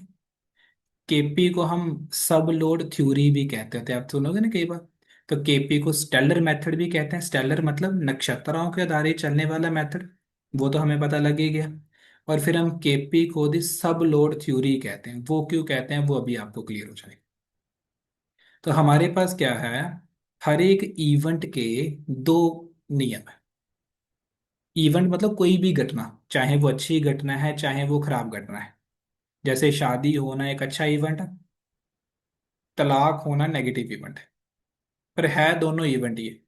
केपी को हम सब लोड थ्योरी भी कहते थे, आप सुनोगे ना कई बार। तो केपी को स्टेलर मेथड भी कहते हैं। स्टेलर मतलब नक्षत्रों के आधारित चलने वाला मेथड, वो तो हमें पता लग ही गया। और फिर हम केपी को दी सब लोड थ्योरी कहते हैं। वो क्यों कहते हैं वो अभी आपको क्लियर हो जाएगा। तो हमारे पास क्या है, हर एक इवेंट के दो नियम है। इवेंट मतलब कोई भी घटना, चाहे वो अच्छी घटना है चाहे वो खराब घटना है। जैसे शादी होना एक अच्छा इवेंट है, तलाक होना नेगेटिव इवेंट है, पर है दोनों इवेंट ये।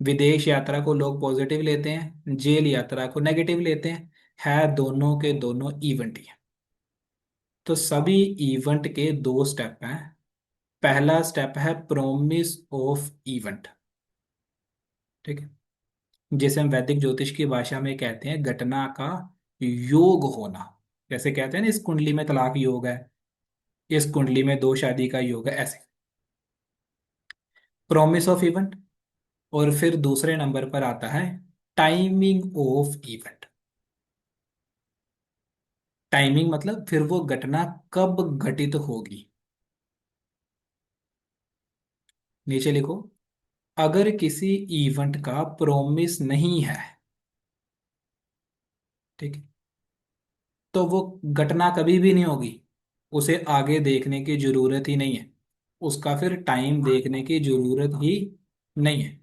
विदेश यात्रा को लोग पॉजिटिव लेते हैं, जेल यात्रा को नेगेटिव लेते हैं, है दोनों के दोनों इवेंट ही है। तो सभी इवेंट के दो स्टेप हैं। पहला स्टेप है प्रोमिस ऑफ इवेंट। ठीक है। जिसे हम वैदिक ज्योतिष की भाषा में कहते हैं घटना का योग होना। जैसे कहते हैं ना, इस कुंडली में तलाक योग है, इस कुंडली में दो शादी का योग है, ऐसे प्रॉमिस ऑफ इवेंट। और फिर दूसरे नंबर पर आता है टाइमिंग ऑफ इवेंट। टाइमिंग मतलब फिर वो घटना कब घटित होगी। नीचे लिखो, अगर किसी इवेंट का प्रॉमिस नहीं है, ठीक है, तो वो घटना कभी भी नहीं होगी। उसे आगे देखने की जरूरत ही नहीं है, उसका फिर टाइम देखने की जरूरत ही नहीं है।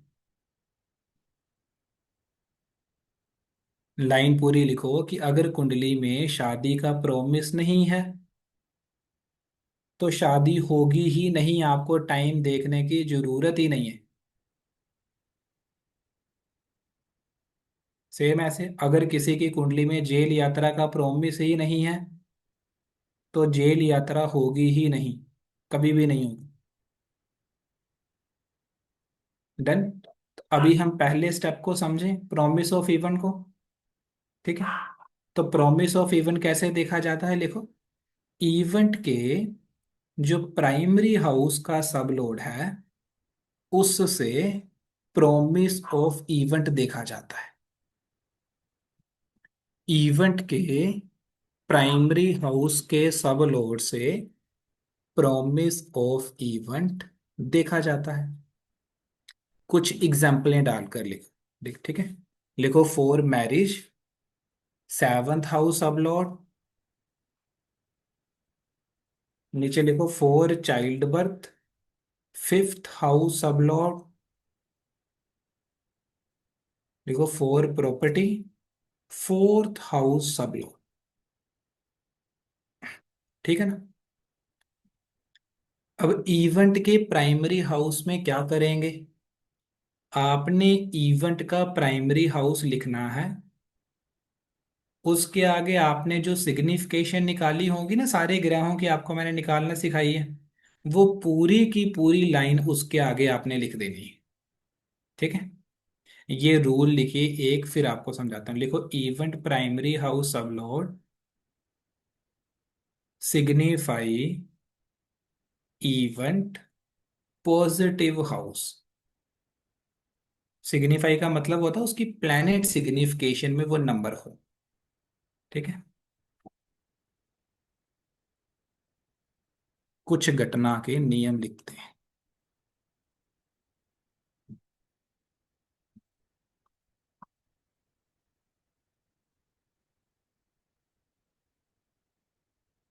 लाइन पूरी लिखो कि अगर कुंडली में शादी का प्रॉमिस नहीं है, तो शादी होगी ही नहीं, आपको टाइम देखने की जरूरत ही नहीं है। सेम ऐसे अगर किसी की कुंडली में जेल यात्रा का प्रॉमिस ही नहीं है, तो जेल यात्रा होगी ही नहीं, कभी भी नहीं होगी। डन? तो अभी हम पहले स्टेप को समझें, प्रॉमिस ऑफ इवन को। ठीक है, तो प्रॉमिस ऑफ इवन कैसे देखा जाता है, लिखो। इवेंट के जो प्राइमरी हाउस का सब लोड है उससे प्रॉमिस ऑफ इवेंट देखा जाता है। इवेंट के प्राइमरी हाउस के सब लोड से प्रॉमिस ऑफ इवेंट देखा जाता है। कुछ एग्जाम्पलें डालकर लिखो। ठीक है, लिखो फॉर मैरिज, सेवंथ हाउस सब लोड। नीचे लिखो for child birth, fifth house सब लोड। लिखो फॉर प्रॉपर्टी, फोर्थ हाउस सब लोड। ठीक है ना। अब इवेंट के प्राइमरी हाउस में क्या करेंगे, आपने इवेंट का प्राइमरी हाउस लिखना है। उसके आगे आपने जो सिग्निफिकेशन निकाली होगी ना सारे ग्रहों की, आपको मैंने निकालना सिखाई है, वो पूरी की पूरी लाइन उसके आगे आपने लिख देनी है। ठीक है, ये रूल लिखिए एक, फिर आपको समझाता हूँ। लिखो इवेंट प्राइमरी हाउस सब load signify event positive house. Signify का मतलब होता है उसकी प्लैनेट सिग्निफिकेशन में वो नंबर हो। ठीक है, कुछ घटना के नियम लिखते हैं।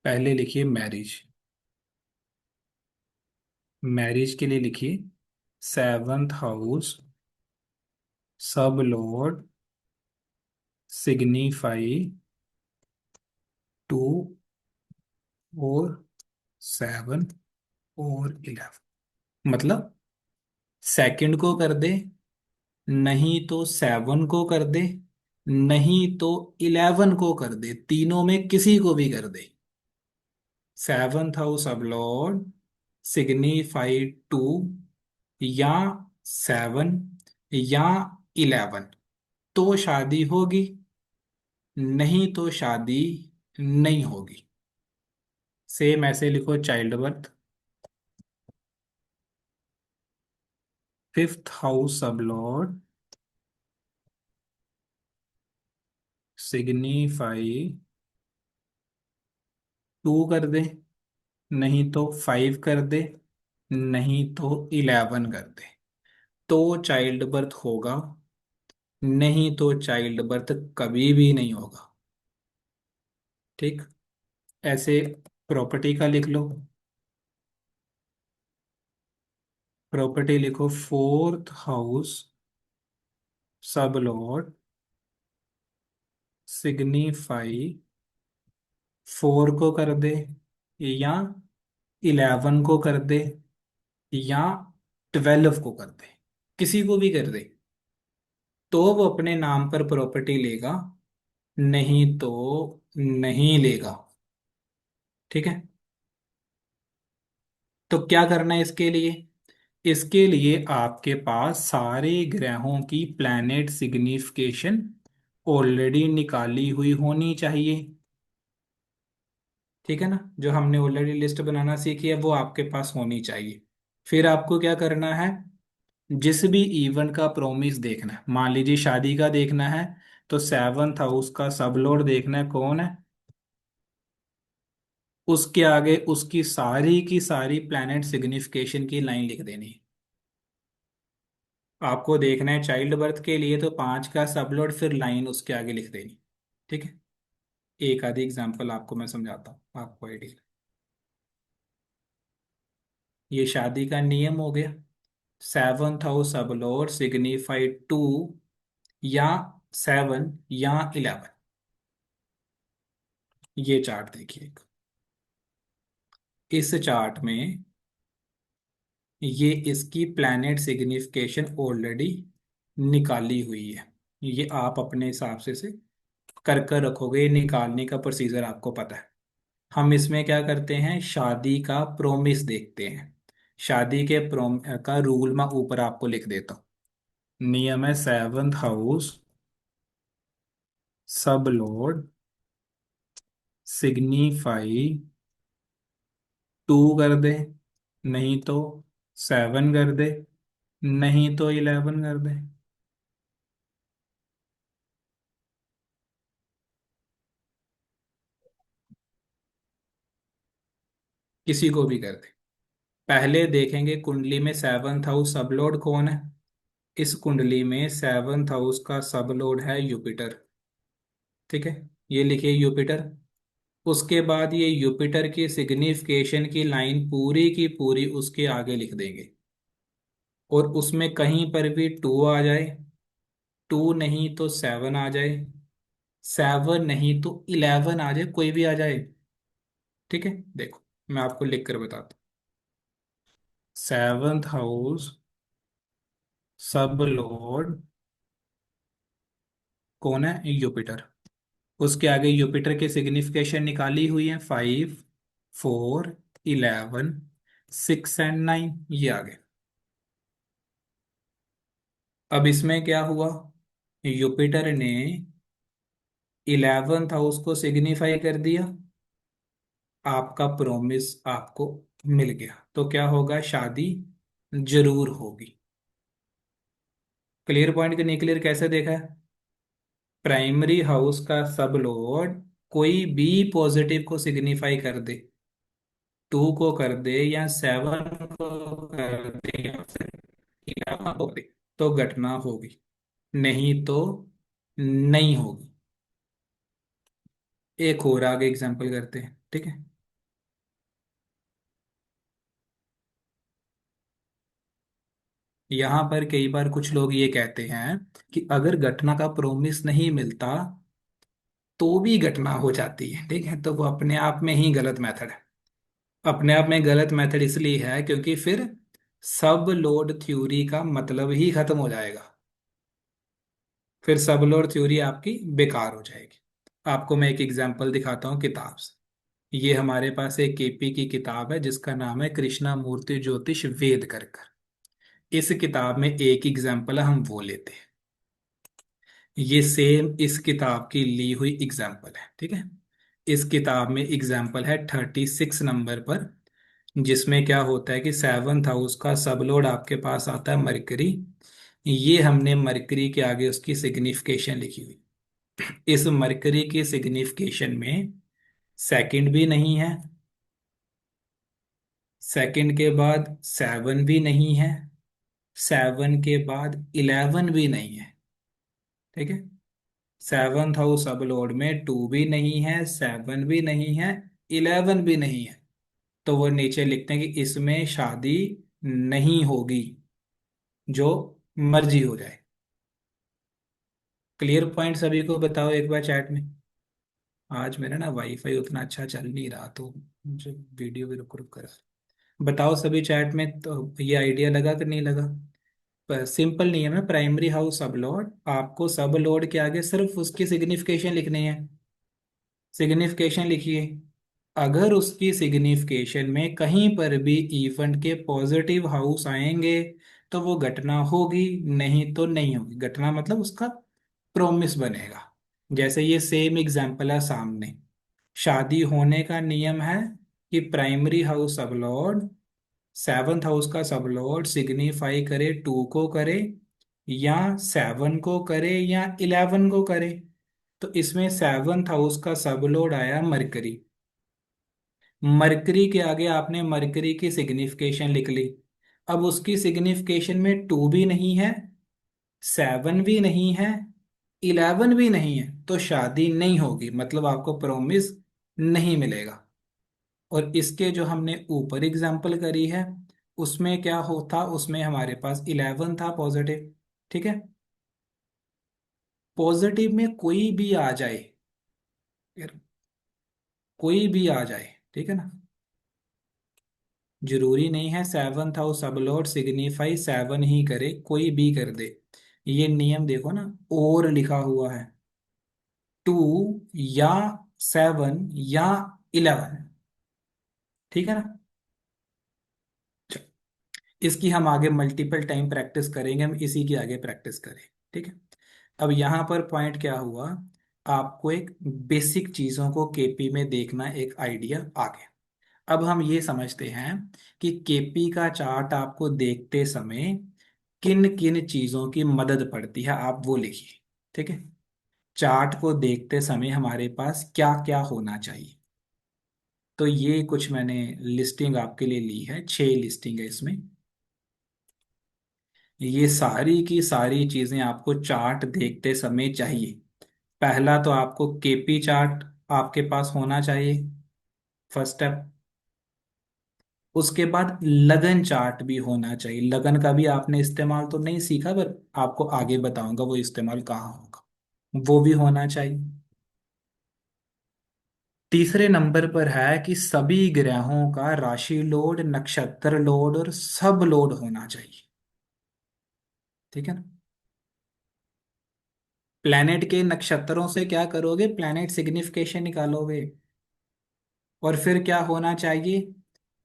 पहले लिखिए मैरिज। मैरिज के लिए लिखिए seventh house sub lord signify two और सेवन और इलेवन। मतलब सेकंड को कर दे, नहीं तो सेवन को कर दे, नहीं तो इलेवन को कर दे, तीनों में किसी को भी कर दे। Seventh house sub lord signify two या सेवन या इलेवन, तो शादी होगी, नहीं तो शादी नहीं होगी। सेम ऐसे लिखो child birth, fifth house sub lord signify two कर दे, नहीं तो फाइव कर दे, नहीं तो इलेवन कर दे, तो चाइल्ड बर्थ होगा, नहीं तो चाइल्ड बर्थ कभी भी नहीं होगा। ठीक, ऐसे प्रॉपर्टी का लिख लो। प्रॉपर्टी लिखो fourth house sub lord signify four को कर दे या इलेवन को कर दे या ट्वेल्व को कर दे, किसी को भी कर दे, तो वो अपने नाम पर प्रॉपर्टी लेगा, नहीं तो नहीं लेगा। ठीक है, तो क्या करना है इसके लिए, इसके लिए आपके पास सारे ग्रहों की प्लैनेट सिग्निफिकेशन ऑलरेडी निकाली हुई होनी चाहिए। ठीक है ना, जो हमने ऑलरेडी लिस्ट बनाना सीखी है वो आपके पास होनी चाहिए। फिर आपको क्या करना है, जिस भी इवेंट का प्रोमिस देखना है, मान लीजिए शादी का देखना है, तो सेवंथ हाउस का सब लॉर्ड देखना है कौन है, उसके आगे उसकी सारी की सारी प्लैनेट सिग्निफिकेशन की लाइन लिख देनी है। आपको देखना है चाइल्ड बर्थ के लिए, तो पांच का सब लॉर्ड फिर लाइन उसके आगे लिख देनी। ठीक है, एक आधी एग्जांपल आपको मैं समझाता हूँ, आपको आइडिया। ये शादी का नियम हो गया, seventh house sub lord signified two या सेवन या इलेवन। ये चार्ट देखिए एक। इस चार्ट में ये इसकी प्लैनेट सिग्निफिकेशन ऑलरेडी निकाली हुई है। ये आप अपने हिसाब से कर कर रखोगे, ये निकालने का प्रोसीजर आपको पता है। हम इसमें क्या करते हैं, शादी का प्रोमिस देखते हैं। शादी के प्रोम का रूल मैं ऊपर आपको लिख देता हूँ। नियम है सेवंथ हाउस सब लोड सिग्निफाई टू कर दे, नहीं तो सेवन कर दे, नहीं तो इलेवन कर दे। किसी को भी कर दे। पहले देखेंगे कुंडली में सेवंथ हाउस सब लोड कौन है। इस कुंडली में सेवंथ हाउस का सब लोड है युपिटर। ठीक है, ये लिखिए युपिटर। उसके बाद ये युपिटर की सिग्निफिकेशन की लाइन पूरी की पूरी उसके आगे लिख देंगे, और उसमें कहीं पर भी टू आ जाए, टू नहीं तो सेवन आ जाए, सेवन नहीं तो इलेवन आ जाए, कोई भी आ जाए। ठीक है, देखो मैं आपको लिख कर बताता हूँ। सेवंथ हाउस सब लॉर्ड कौन है, युपिटर। उसके आगे युपिटर के सिग्निफिकेशन निकाली हुई है, 5, 4, 11, 6 एंड 9, ये आ गए। अब इसमें क्या हुआ, युपिटर ने 11th हाउस को सिग्निफाई कर दिया, आपका प्रॉमिस आपको मिल गया, तो क्या होगा, शादी जरूर होगी। क्लियर पॉइंट के नहीं क्लियर कैसे देखा है। प्राइमरी हाउस का सब लॉर्ड कोई भी पॉजिटिव को सिग्निफाई कर दे, टू को कर दे या सेवन को कर दे या फिर 11 को दे, तो घटना होगी, नहीं तो नहीं होगी। एक और आगे एग्जांपल करते हैं, ठीक है। यहाँ पर कई बार कुछ लोग ये कहते हैं कि अगर घटना का प्रोमिस नहीं मिलता तो भी घटना हो जाती है, ठीक है, तो वो अपने आप में ही गलत मेथड है। अपने आप में गलत मेथड इसलिए है क्योंकि फिर सब लोड थ्योरी का मतलब ही खत्म हो जाएगा, फिर सब लोड थ्योरी आपकी बेकार हो जाएगी। आपको मैं एक एग्जांपल दिखाता हूँ किताब से। ये हमारे पास एक केपी की किताब है जिसका नाम है कृष्णा मूर्ति ज्योतिष वेद कर कर। इस किताब में एक एग्जाम्पल है, हम वो लेते हैं। ये सेम इस किताब की ली हुई एग्जाम्पल है, ठीक है। इस किताब में एग्जाम्पल है 36 नंबर पर, जिसमें क्या होता है कि सेवंथ हाउस का सबलोड आपके पास आता है मरकरी। ये हमने मरकरी के आगे उसकी सिग्निफिकेशन लिखी हुई। इस मरकरी की सिग्निफिकेशन में सेकंड भी नहीं है, सेकंड के बाद सेवन भी नहीं है, सेवन के बाद इलेवन भी नहीं है, ठीक है। सेवंथ हाउस सब लोड में टू भी नहीं है, सेवन भी नहीं है, इलेवन भी नहीं है, तो वो नीचे लिखते हैं कि इसमें शादी नहीं होगी, जो मर्जी हो जाए। क्लियर पॉइंट सभी को बताओ एक बार चैट में। आज मेरा ना वाईफाई उतना अच्छा चल नहीं रहा तो मुझे वीडियो भी रुक रुक कर बताओ सभी चैट में, तो ये आइडिया लगा कि नहीं लगा। सिंपल नियम है, प्राइमरी हाउस सब लोड, आपको सब लोड के आगे सिर्फ उसकी सिग्निफिकेशन लिखनी है। सिग्निफिकेशन लिखिए। अगर उसकी सिग्निफिकेशन में कहीं पर भी इवेंट के पॉजिटिव हाउस आएंगे तो वो घटना होगी, नहीं तो नहीं होगी। घटना मतलब उसका प्रोमिस बनेगा। जैसे ये सेम एग्जांपल है सामने, शादी होने का नियम है कि primary house sublord seventh house का सबलॉर्ड सिग्निफाई करे टू को करे या सेवन को करे या इलेवन को करे। तो इसमें सेवंथ हाउस का सबलोड आया मरकरी। मरकरी के आगे आपने मरकरी की सिग्निफिकेशन लिख ली। अब उसकी सिग्निफिकेशन में टू भी नहीं है, सेवन भी नहीं है, इलेवन भी नहीं है, तो शादी नहीं होगी, मतलब आपको प्रॉमिस नहीं मिलेगा। और इसके जो हमने ऊपर एग्जाम्पल करी है उसमें क्या होता, उसमें हमारे पास इलेवन था पॉजिटिव, ठीक है। पॉजिटिव में कोई भी आ जाए, यार कोई भी आ जाए, ठीक है ना, जरूरी नहीं है seventh house sub lord signify seven ही करे, कोई भी कर दे। ये नियम देखो ना, और लिखा हुआ है, टू या सेवन या इलेवन, ठीक है ना। इसकी हम आगे मल्टीपल टाइम प्रैक्टिस करेंगे, हम इसी की आगे प्रैक्टिस करें। ठीक है। अब यहाँ पर पॉइंट क्या हुआ, आपको एक बेसिक चीजों को केपी में देखना एक आइडिया आ गया। अब हम ये समझते हैं कि केपी का चार्ट आपको देखते समय किन किन चीजों की मदद पड़ती है, आप वो लिखिए। ठीक है। चार्ट को देखते समय हमारे पास क्या क्या होना चाहिए, तो ये कुछ मैंने लिस्टिंग आपके लिए ली है, 6 लिस्टिंग है इसमें। ये सारी की सारी चीजें आपको चार्ट देखते समय चाहिए। पहला तो आपको केपी चार्ट आपके पास होना चाहिए, फर्स्ट स्टेप। उसके बाद लगन चार्ट भी होना चाहिए। लगन का भी आपने इस्तेमाल तो नहीं सीखा, पर आपको आगे बताऊंगा वो इस्तेमाल कहाँ होगा, वो भी होना चाहिए। तीसरे नंबर पर है कि सभी ग्रहों का राशि लोड, नक्षत्र लोड और सब लोड होना चाहिए। ठीक है ना। प्लैनेट के नक्षत्रों से क्या करोगे, प्लैनेट सिग्निफिकेशन निकालोगे। और फिर क्या होना चाहिए,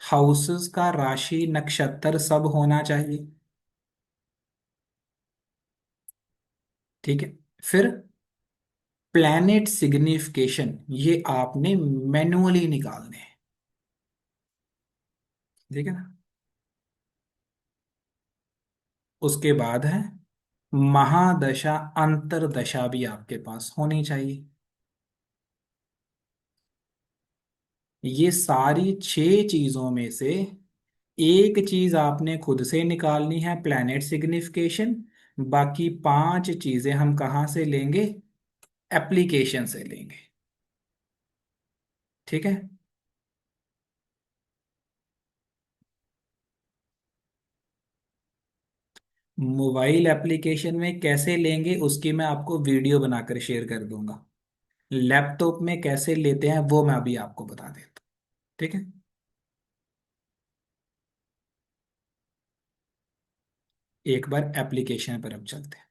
हाउसेस का राशि नक्षत्र सब होना चाहिए। ठीक है। फिर प्लैनेट सिग्निफिकेशन ये आपने मैन्युअली निकालने हैं। ठीक है ना। उसके बाद है महादशा अंतरदशा भी आपके पास होनी चाहिए। ये सारी 6 चीजों में से एक चीज आपने खुद से निकालनी है, प्लैनेट सिग्निफिकेशन। बाकी 5 चीजें हम कहाँ से लेंगे, एप्लीकेशन से लेंगे। ठीक है। मोबाइल एप्लीकेशन में कैसे लेंगे उसकी मैं आपको वीडियो बनाकर शेयर कर दूंगा। लैपटॉप में कैसे लेते हैं वो मैं अभी आपको बता देता हूँ। ठीक है। एक बार एप्लीकेशन पर अब चलते हैं।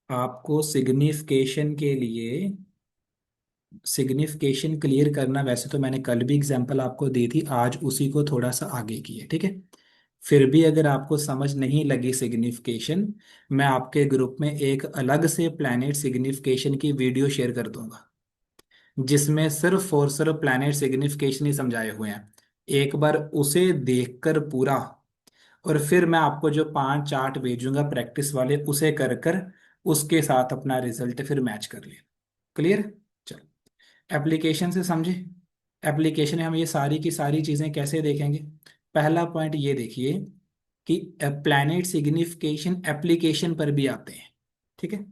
आपको सिग्निफिकेशन के लिए, सिग्निफिकेशन क्लियर करना, वैसे तो मैंने कल भी एग्जांपल आपको दी थी, आज उसी को थोड़ा सा आगे की है। ठीक है। फिर भी अगर आपको समझ नहीं लगी सिग्निफिकेशन, मैं आपके ग्रुप में एक अलग से प्लैनेट सिग्निफिकेशन की वीडियो शेयर कर दूंगा, जिसमें सिर्फ और सिर्फ प्लैनेट सिग्निफिकेशन ही समझाए हुए हैं। एक बार उसे देखकर पूरा, और फिर मैं आपको जो 5 चार्ट भेजूंगा प्रैक्टिस वाले, उसे कर कर उसके साथ अपना रिजल्ट फिर मैच कर लिया। क्लियर। चलो एप्लीकेशन से समझे। एप्लीकेशन में हम ये सारी की सारी चीजें कैसे देखेंगे। पहला पॉइंट ये देखिए कि प्लैनेट सिग्निफिकेशन एप्लीकेशन पर भी आते हैं। ठीक है।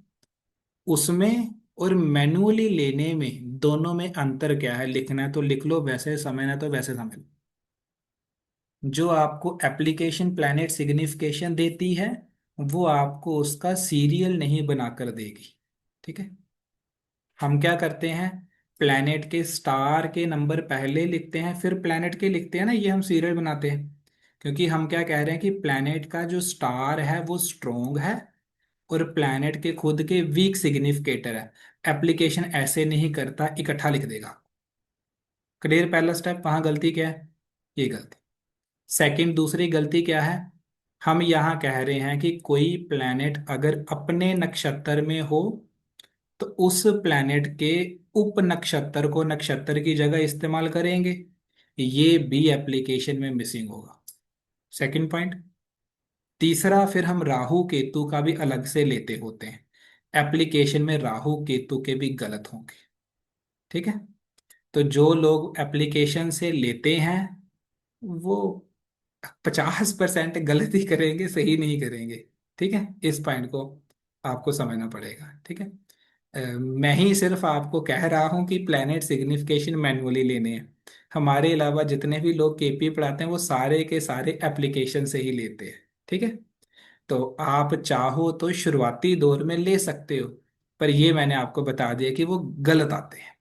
उसमें और मैनुअली लेने में दोनों में अंतर क्या है, लिखना है तो लिख लो, वैसे समझना है तो वैसे समझ लो। जो आपको एप्लीकेशन प्लैनेट सिग्निफिकेशन देती है, वो आपको उसका सीरियल नहीं बनाकर देगी। ठीक है। हम क्या करते हैं, प्लैनेट के स्टार के नंबर पहले लिखते हैं फिर प्लैनेट के लिखते हैं ना, ये हम सीरियल बनाते हैं। क्योंकि हम क्या कह रहे हैं कि प्लैनेट का जो स्टार है वो स्ट्रोंग है, और प्लैनेट के खुद के वीक सिग्निफिकेटर है। एप्लीकेशन ऐसे नहीं करता, इकट्ठा लिख देगा। क्लियर। पहला स्टेप, वहां गलती क्या है, ये गलती। सेकंड, दूसरी गलती क्या है, हम यहाँ कह रहे हैं कि कोई प्लैनेट अगर अपने नक्षत्र में हो तो उस प्लैनेट के उप नक्षत्र को नक्षत्र की जगह इस्तेमाल करेंगे। ये भी एप्लीकेशन में मिसिंग होगा। Second point. तीसरा, फिर हम राहु केतु का भी अलग से लेते होते हैं। एप्लीकेशन में राहु केतु के भी गलत होंगे। ठीक है। तो जो लोग एप्लीकेशन से लेते हैं वो 50% गलती करेंगे, सही नहीं करेंगे। ठीक है। इस पॉइंट को आपको समझना पड़ेगा। ठीक है। मैं ही सिर्फ आपको कह रहा हूं कि प्लैनेट सिग्निफिकेशन मैन्युअली लेने हैं। हमारे अलावा जितने भी लोग केपी पढ़ाते हैं वो सारे के सारे एप्लीकेशन से ही लेते हैं। ठीक है। तो आप चाहो तो शुरुआती दौर में ले सकते हो, पर ये मैंने आपको बता दिया कि वो गलत आते हैं।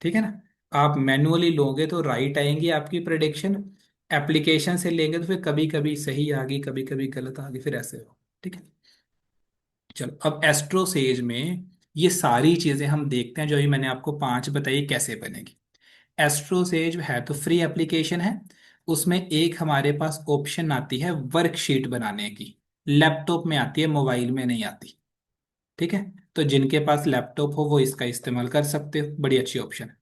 ठीक है ना। आप मैनुअली लोगे तो राइट आएंगी आपकी प्रेडिक्शन, एप्लीकेशन से लेंगे तो फिर कभी कभी सही आ गई, कभी कभी गलत आ गई, फिर ऐसे हो। ठीक है। चलो अब एस्ट्रोसेज में ये सारी चीजें हम देखते हैं, जो अभी मैंने आपको 5 बताई कैसे बनेगी। एस्ट्रोसेज है तो फ्री एप्लीकेशन है। उसमें एक हमारे पास ऑप्शन आती है वर्कशीट बनाने की। लैपटॉप में आती है, मोबाइल में नहीं आती। ठीक है। तो जिनके पास लैपटॉप हो वो इसका इस्तेमाल कर सकते हो, बड़ी अच्छी ऑप्शन है।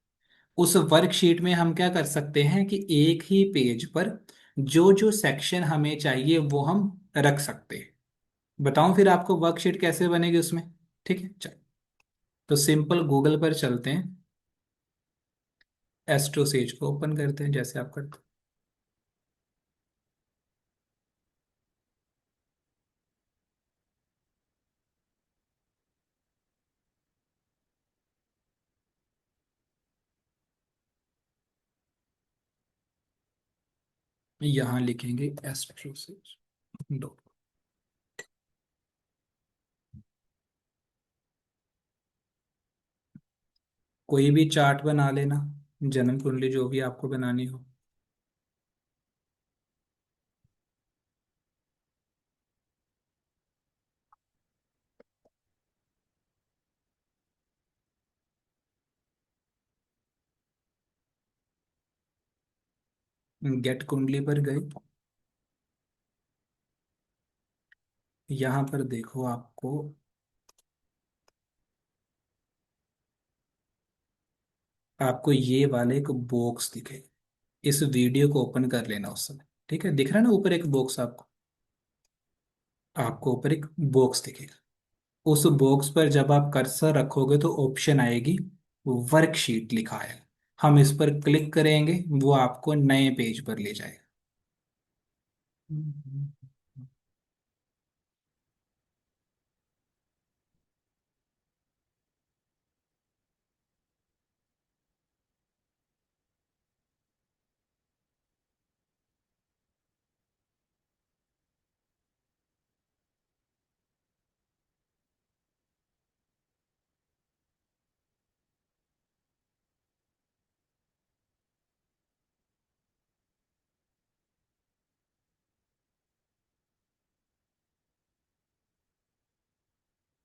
उस वर्कशीट में हम क्या कर सकते हैं कि एक ही पेज पर जो जो सेक्शन हमें चाहिए वो हम रख सकते हैं। बताऊं फिर आपको वर्कशीट कैसे बनेगी उसमें? ठीक है, चल। तो सिंपल गूगल पर चलते हैं, एस्ट्रोसेज को ओपन करते हैं जैसे आप करते हैं। यहाँ लिखेंगे एस्ट्रोसेज डॉट। कोई भी चार्ट बना लेना, जन्म कुंडली जो भी आपको बनानी हो। गेट कुंडली पर गए। यहाँ पर देखो आपको, आपको ये वाले एक बॉक्स दिखेगा। इस वीडियो को ओपन कर लेना उस समय। ठीक है, दिख रहा है ना ऊपर एक बॉक्स आपको? आपको ऊपर एक बॉक्स दिखेगा। उस बॉक्स पर जब आप कर्सर रखोगे तो ऑप्शन आएगी, वर्कशीट लिखा है। हम इस पर क्लिक करेंगे, वो आपको नए पेज पर ले जाएगा।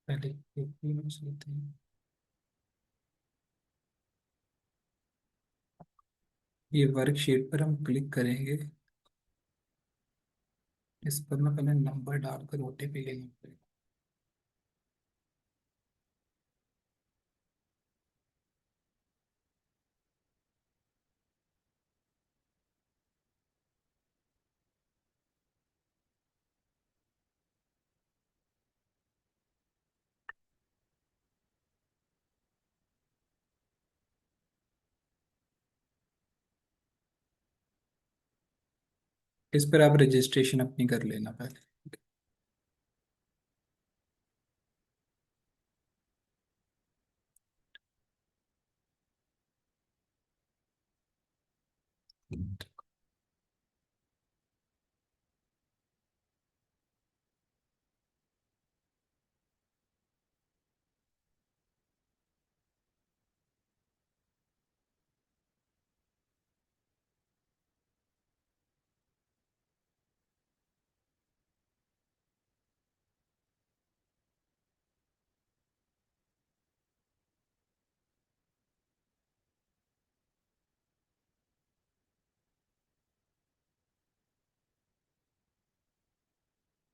पहले एक मिनट लेते हैं। ये वर्कशीट पर हम क्लिक करेंगे। इस पर ना पहले नंबर डालकर ओटीपी लेना पड़ेगा। इस पर आप रजिस्ट्रेशन अपनी कर लेना पहले।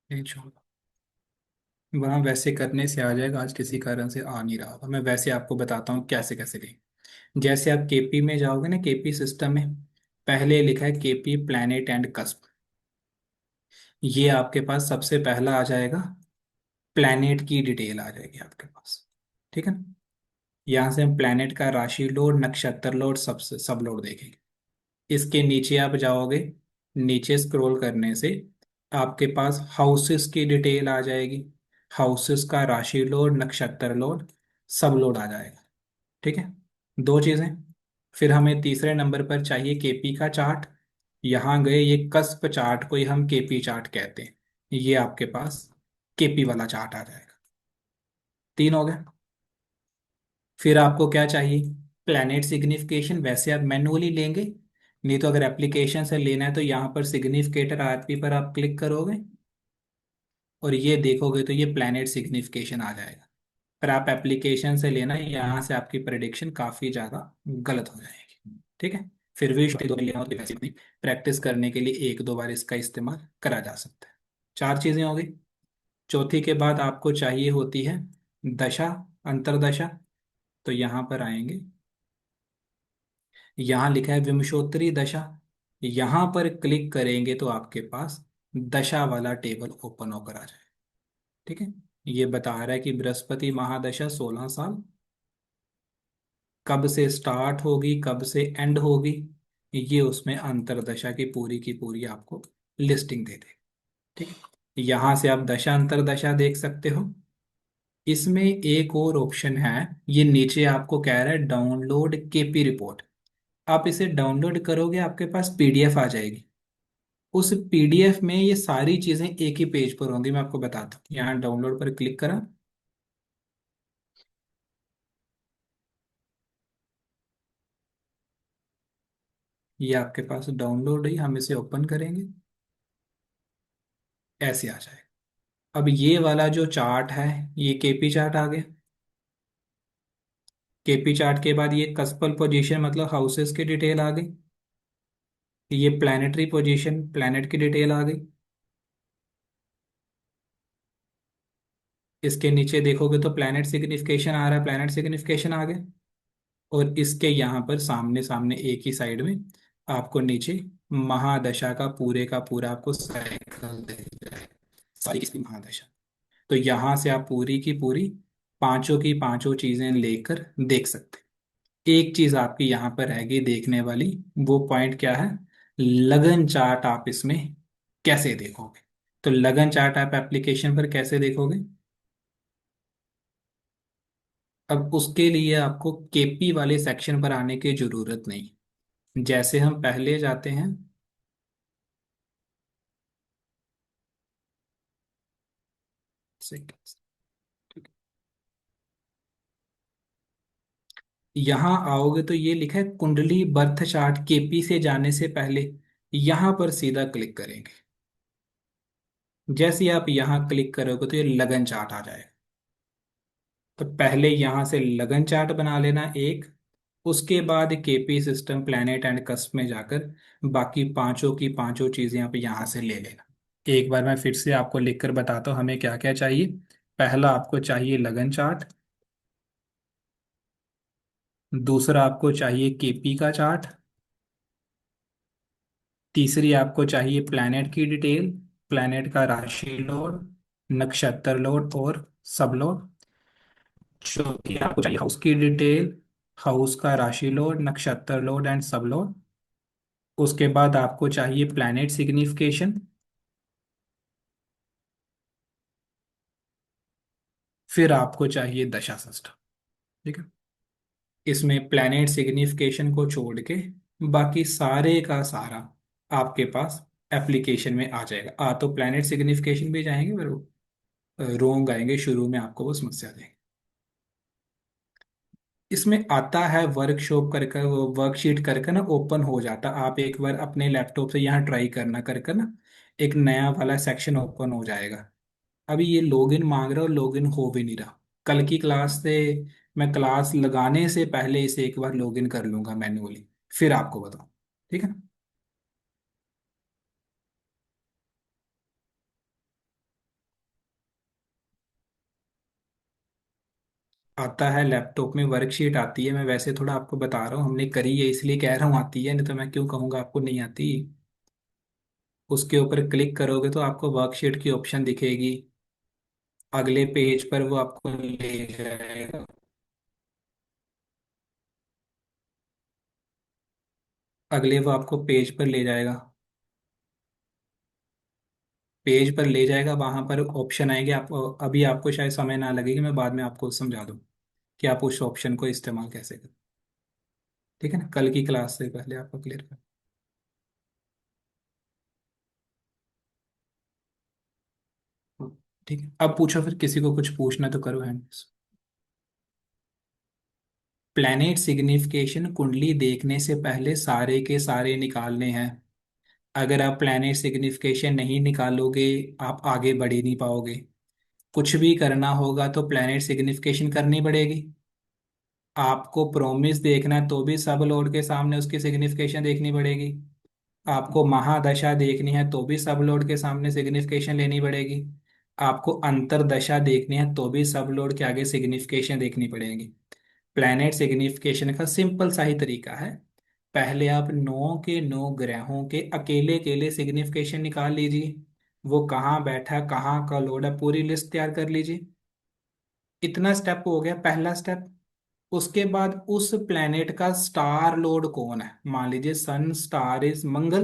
नहीं छोड़ो, वहाँ वैसे करने से आ जाएगा, आज किसी कारण से आ नहीं रहा था। मैं वैसे आपको बताता हूँ कैसे कैसे करें। जैसे आप केपी में जाओगे ना, केपी सिस्टम में पहले लिखा है केपी प्लैनेट एंड कस्प। ये आपके पास सबसे पहला आ जाएगा, प्लैनेट की डिटेल आ जाएगी आपके पास। ठीक है ना? यहाँ से हम प्लैनेट का राशि लोड, नक्षत्र लोड, सब लोड देखेंगे। इसके नीचे आप जाओगे, नीचे स्क्रॉल करने से आपके पास हाउसेस की डिटेल आ जाएगी। हाउसेस का राशि लोड, नक्षत्र लोड, सब लोड आ जाएगा। ठीक है, दो चीजें। फिर हमें तीसरे नंबर पर चाहिए केपी का चार्ट। यहाँ गए, ये कस्प चार्ट को ही हम केपी चार्ट कहते हैं। ये आपके पास केपी वाला चार्ट आ जाएगा। तीन हो गए। फिर आपको क्या चाहिए? Planet signification. वैसे आप मैनुअली लेंगे, नहीं तो अगर एप्लीकेशन से लेना है तो यहाँ पर सिग्निफिकेटर आरपी पर आप क्लिक करोगे और ये देखोगे तो ये प्लैनेट सिग्निफिकेशन आ जाएगा। पर आप एप्लीकेशन से लेना, यहाँ से आपकी प्रेडिक्शन काफ़ी ज़्यादा गलत हो जाएगी। ठीक है। फिर भी छोटी दो मिलियन और वैसे नहीं, प्रैक्टिस करने के लिए एक दो बार इसका इस्तेमाल करा जा सकता है। चार चीजें हो गई। चौथी के बाद आपको चाहिए होती है दशा, अंतरदशा। तो यहाँ पर आएंगे, यहाँ लिखा है विमशोत्तरी दशा। यहाँ पर क्लिक करेंगे तो आपके पास दशा वाला टेबल ओपन होकर आ जाए। ठीक है। ये बता रहा है कि बृहस्पति महादशा 16 साल, कब से स्टार्ट होगी कब से एंड होगी, ये उसमें अंतरदशा की पूरी आपको लिस्टिंग दे दे। ठीक है। यहाँ से आप दशा अंतरदशा देख सकते हो। इसमें एक और ऑप्शन है, ये नीचे आपको कह रहा है डाउनलोड केपी रिपोर्ट। आप इसे डाउनलोड करोगे आपके पास पीडीएफ आ जाएगी। उस पीडीएफ में ये सारी चीजें एक ही पेज पर होंगी, मैं आपको बताता हूँ। यहाँ डाउनलोड पर क्लिक करा, ये आपके पास डाउनलोड हुई, हम इसे ओपन करेंगे, ऐसे आ जाएगा। अब ये वाला जो चार्ट है, ये केपी चार्ट आ गया। केपी चार्ट के बाद ये कस्पल पोजीशन मतलब हाउसेस की डिटेल आ गई। ये प्लानिटरी पोजीशन, प्लैनेट की डिटेल आ गई। इसके नीचे देखोगे तो प्लैनेट सिग्निफिकेशन आ रहा है, प्लैनेट सिग्निफिकेशन आ गया। और इसके यहाँ पर सामने सामने एक ही साइड में आपको नीचे महादशा का पूरा आपको साइकिल दे जाएगा, सारी की महादशा। तो यहाँ से आप पूरी की पूरी पांचों की पांचों चीजें लेकर देख सकते हैं। एक चीज आपकी यहाँ पर रहेगी देखने वाली, वो पॉइंट क्या है, लगन चार्ट आप इसमें कैसे देखोगे। तो लगन चार्ट आप एप्लीकेशन पर कैसे देखोगे। अब उसके लिए आपको केपी वाले सेक्शन पर आने की जरूरत नहीं। जैसे हम पहले जाते हैं, यहाँ आओगे तो ये लिखा है कुंडली बर्थ चार्ट, केपी से जाने से पहले यहाँ पर सीधा क्लिक करेंगे। जैसे ही आप यहाँ क्लिक करोगे तो ये लगन चार्ट आ जाएगा। तो पहले यहाँ से लगन चार्ट बना लेना एक, उसके बाद KP system planet and cusp में जाकर बाकी पांचों की पांचों चीजें आप यहाँ से ले लेना। एक बार मैं फिर से आपको लिखकर बताता हूँ हमें क्या क्या चाहिए। पहला आपको चाहिए लगन चार्ट, दूसरा आपको चाहिए केपी का चार्ट, तीसरी आपको चाहिए प्लैनेट की डिटेल, प्लैनेट का राशि लोड, नक्षत्र लोड और सब लोड। चौथी आपको चाहिए हाउस की डिटेल, हाउस का राशि लोड, नक्षत्र लोड एंड सब लोड। उसके बाद आपको चाहिए प्लैनेट सिग्निफिकेशन, फिर आपको चाहिए दशा सिस्टम। ठीक है। इसमें प्लैनेट सिग्निफिकेशन को छोड़ के बाकी सारे का सारा आपके पास एप्लीकेशन में आ जाएगा। तो प्लैनेट सिग्निफिकेशन भी जाएंगे पर रोंग आएंगे, शुरू में आपको वो समस्या देंगे। इसमें आता है वर्कशॉप कर कर, वो वर्कशीट कर कर ना ओपन हो जाता। आप एक बार अपने लैपटॉप से यहाँ ट्राई करना कर कर ना, एक नया वाला सेक्शन ओपन हो जाएगा। अभी ये लॉगिन मांग रहा है और लॉगिन हो भी नहीं रहा। कल की क्लास से मैं क्लास लगाने से पहले इसे एक बार लॉगिन कर लूंगा मैन्युअली, फिर आपको बताऊं। ठीक है ना। आता है लैपटॉप में वर्कशीट आती है, मैं वैसे थोड़ा आपको बता रहा हूँ, हमने करी है इसलिए कह रहा हूँ आती है, नहीं तो मैं क्यों कहूँगा आपको नहीं आती। उसके ऊपर क्लिक करोगे तो आपको वर्कशीट की ऑप्शन दिखेगी। अगले पेज पर वो आपको ले जाएगा। अगले वो आपको पेज पर ले जाएगा। पेज पर ले जाएगा, वहां पर ऑप्शन आएंगे। आप अभी आपको शायद समय ना लगेगा, मैं बाद में आपको समझा दूँ कि आप उस ऑप्शन को इस्तेमाल कैसे करें। ठीक है ना, कल की क्लास से पहले आपको क्लियर कर। ठीक है, अब पूछो, फिर किसी को कुछ पूछना तो करो हैंड। प्लैनेट सिग्निफिकेशन कुंडली देखने से पहले सारे के सारे निकालने हैं। अगर आप प्लैनेट सिग्निफिकेशन नहीं निकालोगे आप आगे बढ़ ही नहीं पाओगे। कुछ भी करना होगा तो प्लैनेट सिग्निफिकेशन करनी पड़ेगी। आपको प्रोमिस देखना है तो भी सब लोड के सामने उसकी सिग्निफिकेशन देखनी पड़ेगी। आपको महादशा देखनी है तो भी सब लोड के सामने सिग्निफिकेशन लेनी पड़ेगी। आपको अंतरदशा देखनी है तो भी सब लोड के आगे सिग्निफिकेशन देखनी पड़ेगी। प्लैनेट सिग्निफिकेशन का सिंपल सा ही तरीका है। पहले आप 9 के 9 ग्रहों के अकेले अकेले सिग्निफिकेशन निकाल लीजिए। वो कहाँ बैठा, कहाँ का लोड है, पूरी लिस्ट तैयार कर लीजिए। इतना स्टेप हो गया, पहला स्टेप। उसके बाद उस प्लेनेट का स्टार लोड कौन है, मान लीजिए सन स्टार इज मंगल।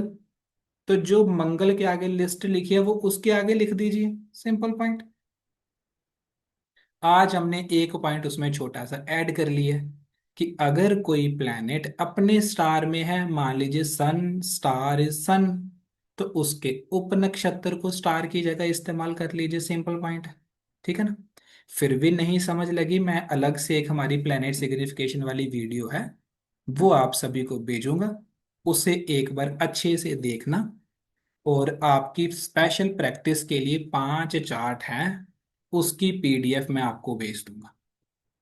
तो जो मंगल के आगे लिस्ट लिखी है वो उसके आगे लिख दीजिए। Simple point. आज हमने एक पॉइंट उसमें छोटा सा ऐड कर लिया है कि अगर कोई प्लैनेट अपने स्टार में है, मान लीजिए सन स्टार इज सन, तो उसके उप नक्षत्र को स्टार की जगह इस्तेमाल कर लीजिए। सिंपल पॉइंट है। ठीक है ना। फिर भी नहीं समझ लगी, मैं अलग से एक हमारी प्लैनेट सिग्निफिकेशन वाली वीडियो है, वो आप सभी को भेजूंगा। उसे एक बार अच्छे से देखना। और आपकी स्पेशल प्रैक्टिस के लिए 5 चार्ट हैं, उसकी पीडीएफ मैं आपको भेज दूंगा।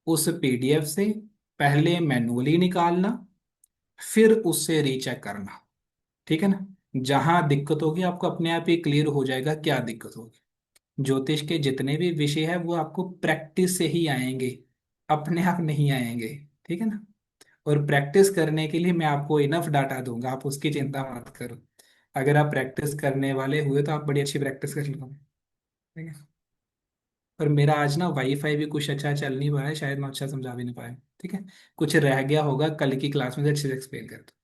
उस पीडीएफ से पहले मैनुअली निकालना, फिर उससे रीचेक करना। ठीक है ना। जहां दिक्कत होगी आपको अपने आप ही क्लियर हो जाएगा क्या दिक्कत होगी। ज्योतिष के जितने भी विषय है वो आपको प्रैक्टिस से ही आएंगे, अपने आप नहीं आएंगे। ठीक है ना। और प्रैक्टिस करने के लिए मैं आपको इनफ डाटा दूंगा, आप उसकी चिंता मत करो। अगर आप प्रैक्टिस करने वाले हुए तो आप बड़ी अच्छी प्रैक्टिस कर लोगे। ठीक है। और मेरा आज ना वाईफाई भी कुछ अच्छा चल नहीं पाया है, शायद मैं अच्छा समझा भी नहीं पाया। ठीक है। कुछ रह गया होगा, कल की क्लास में अच्छे से एक्सप्लेन कर दूँ।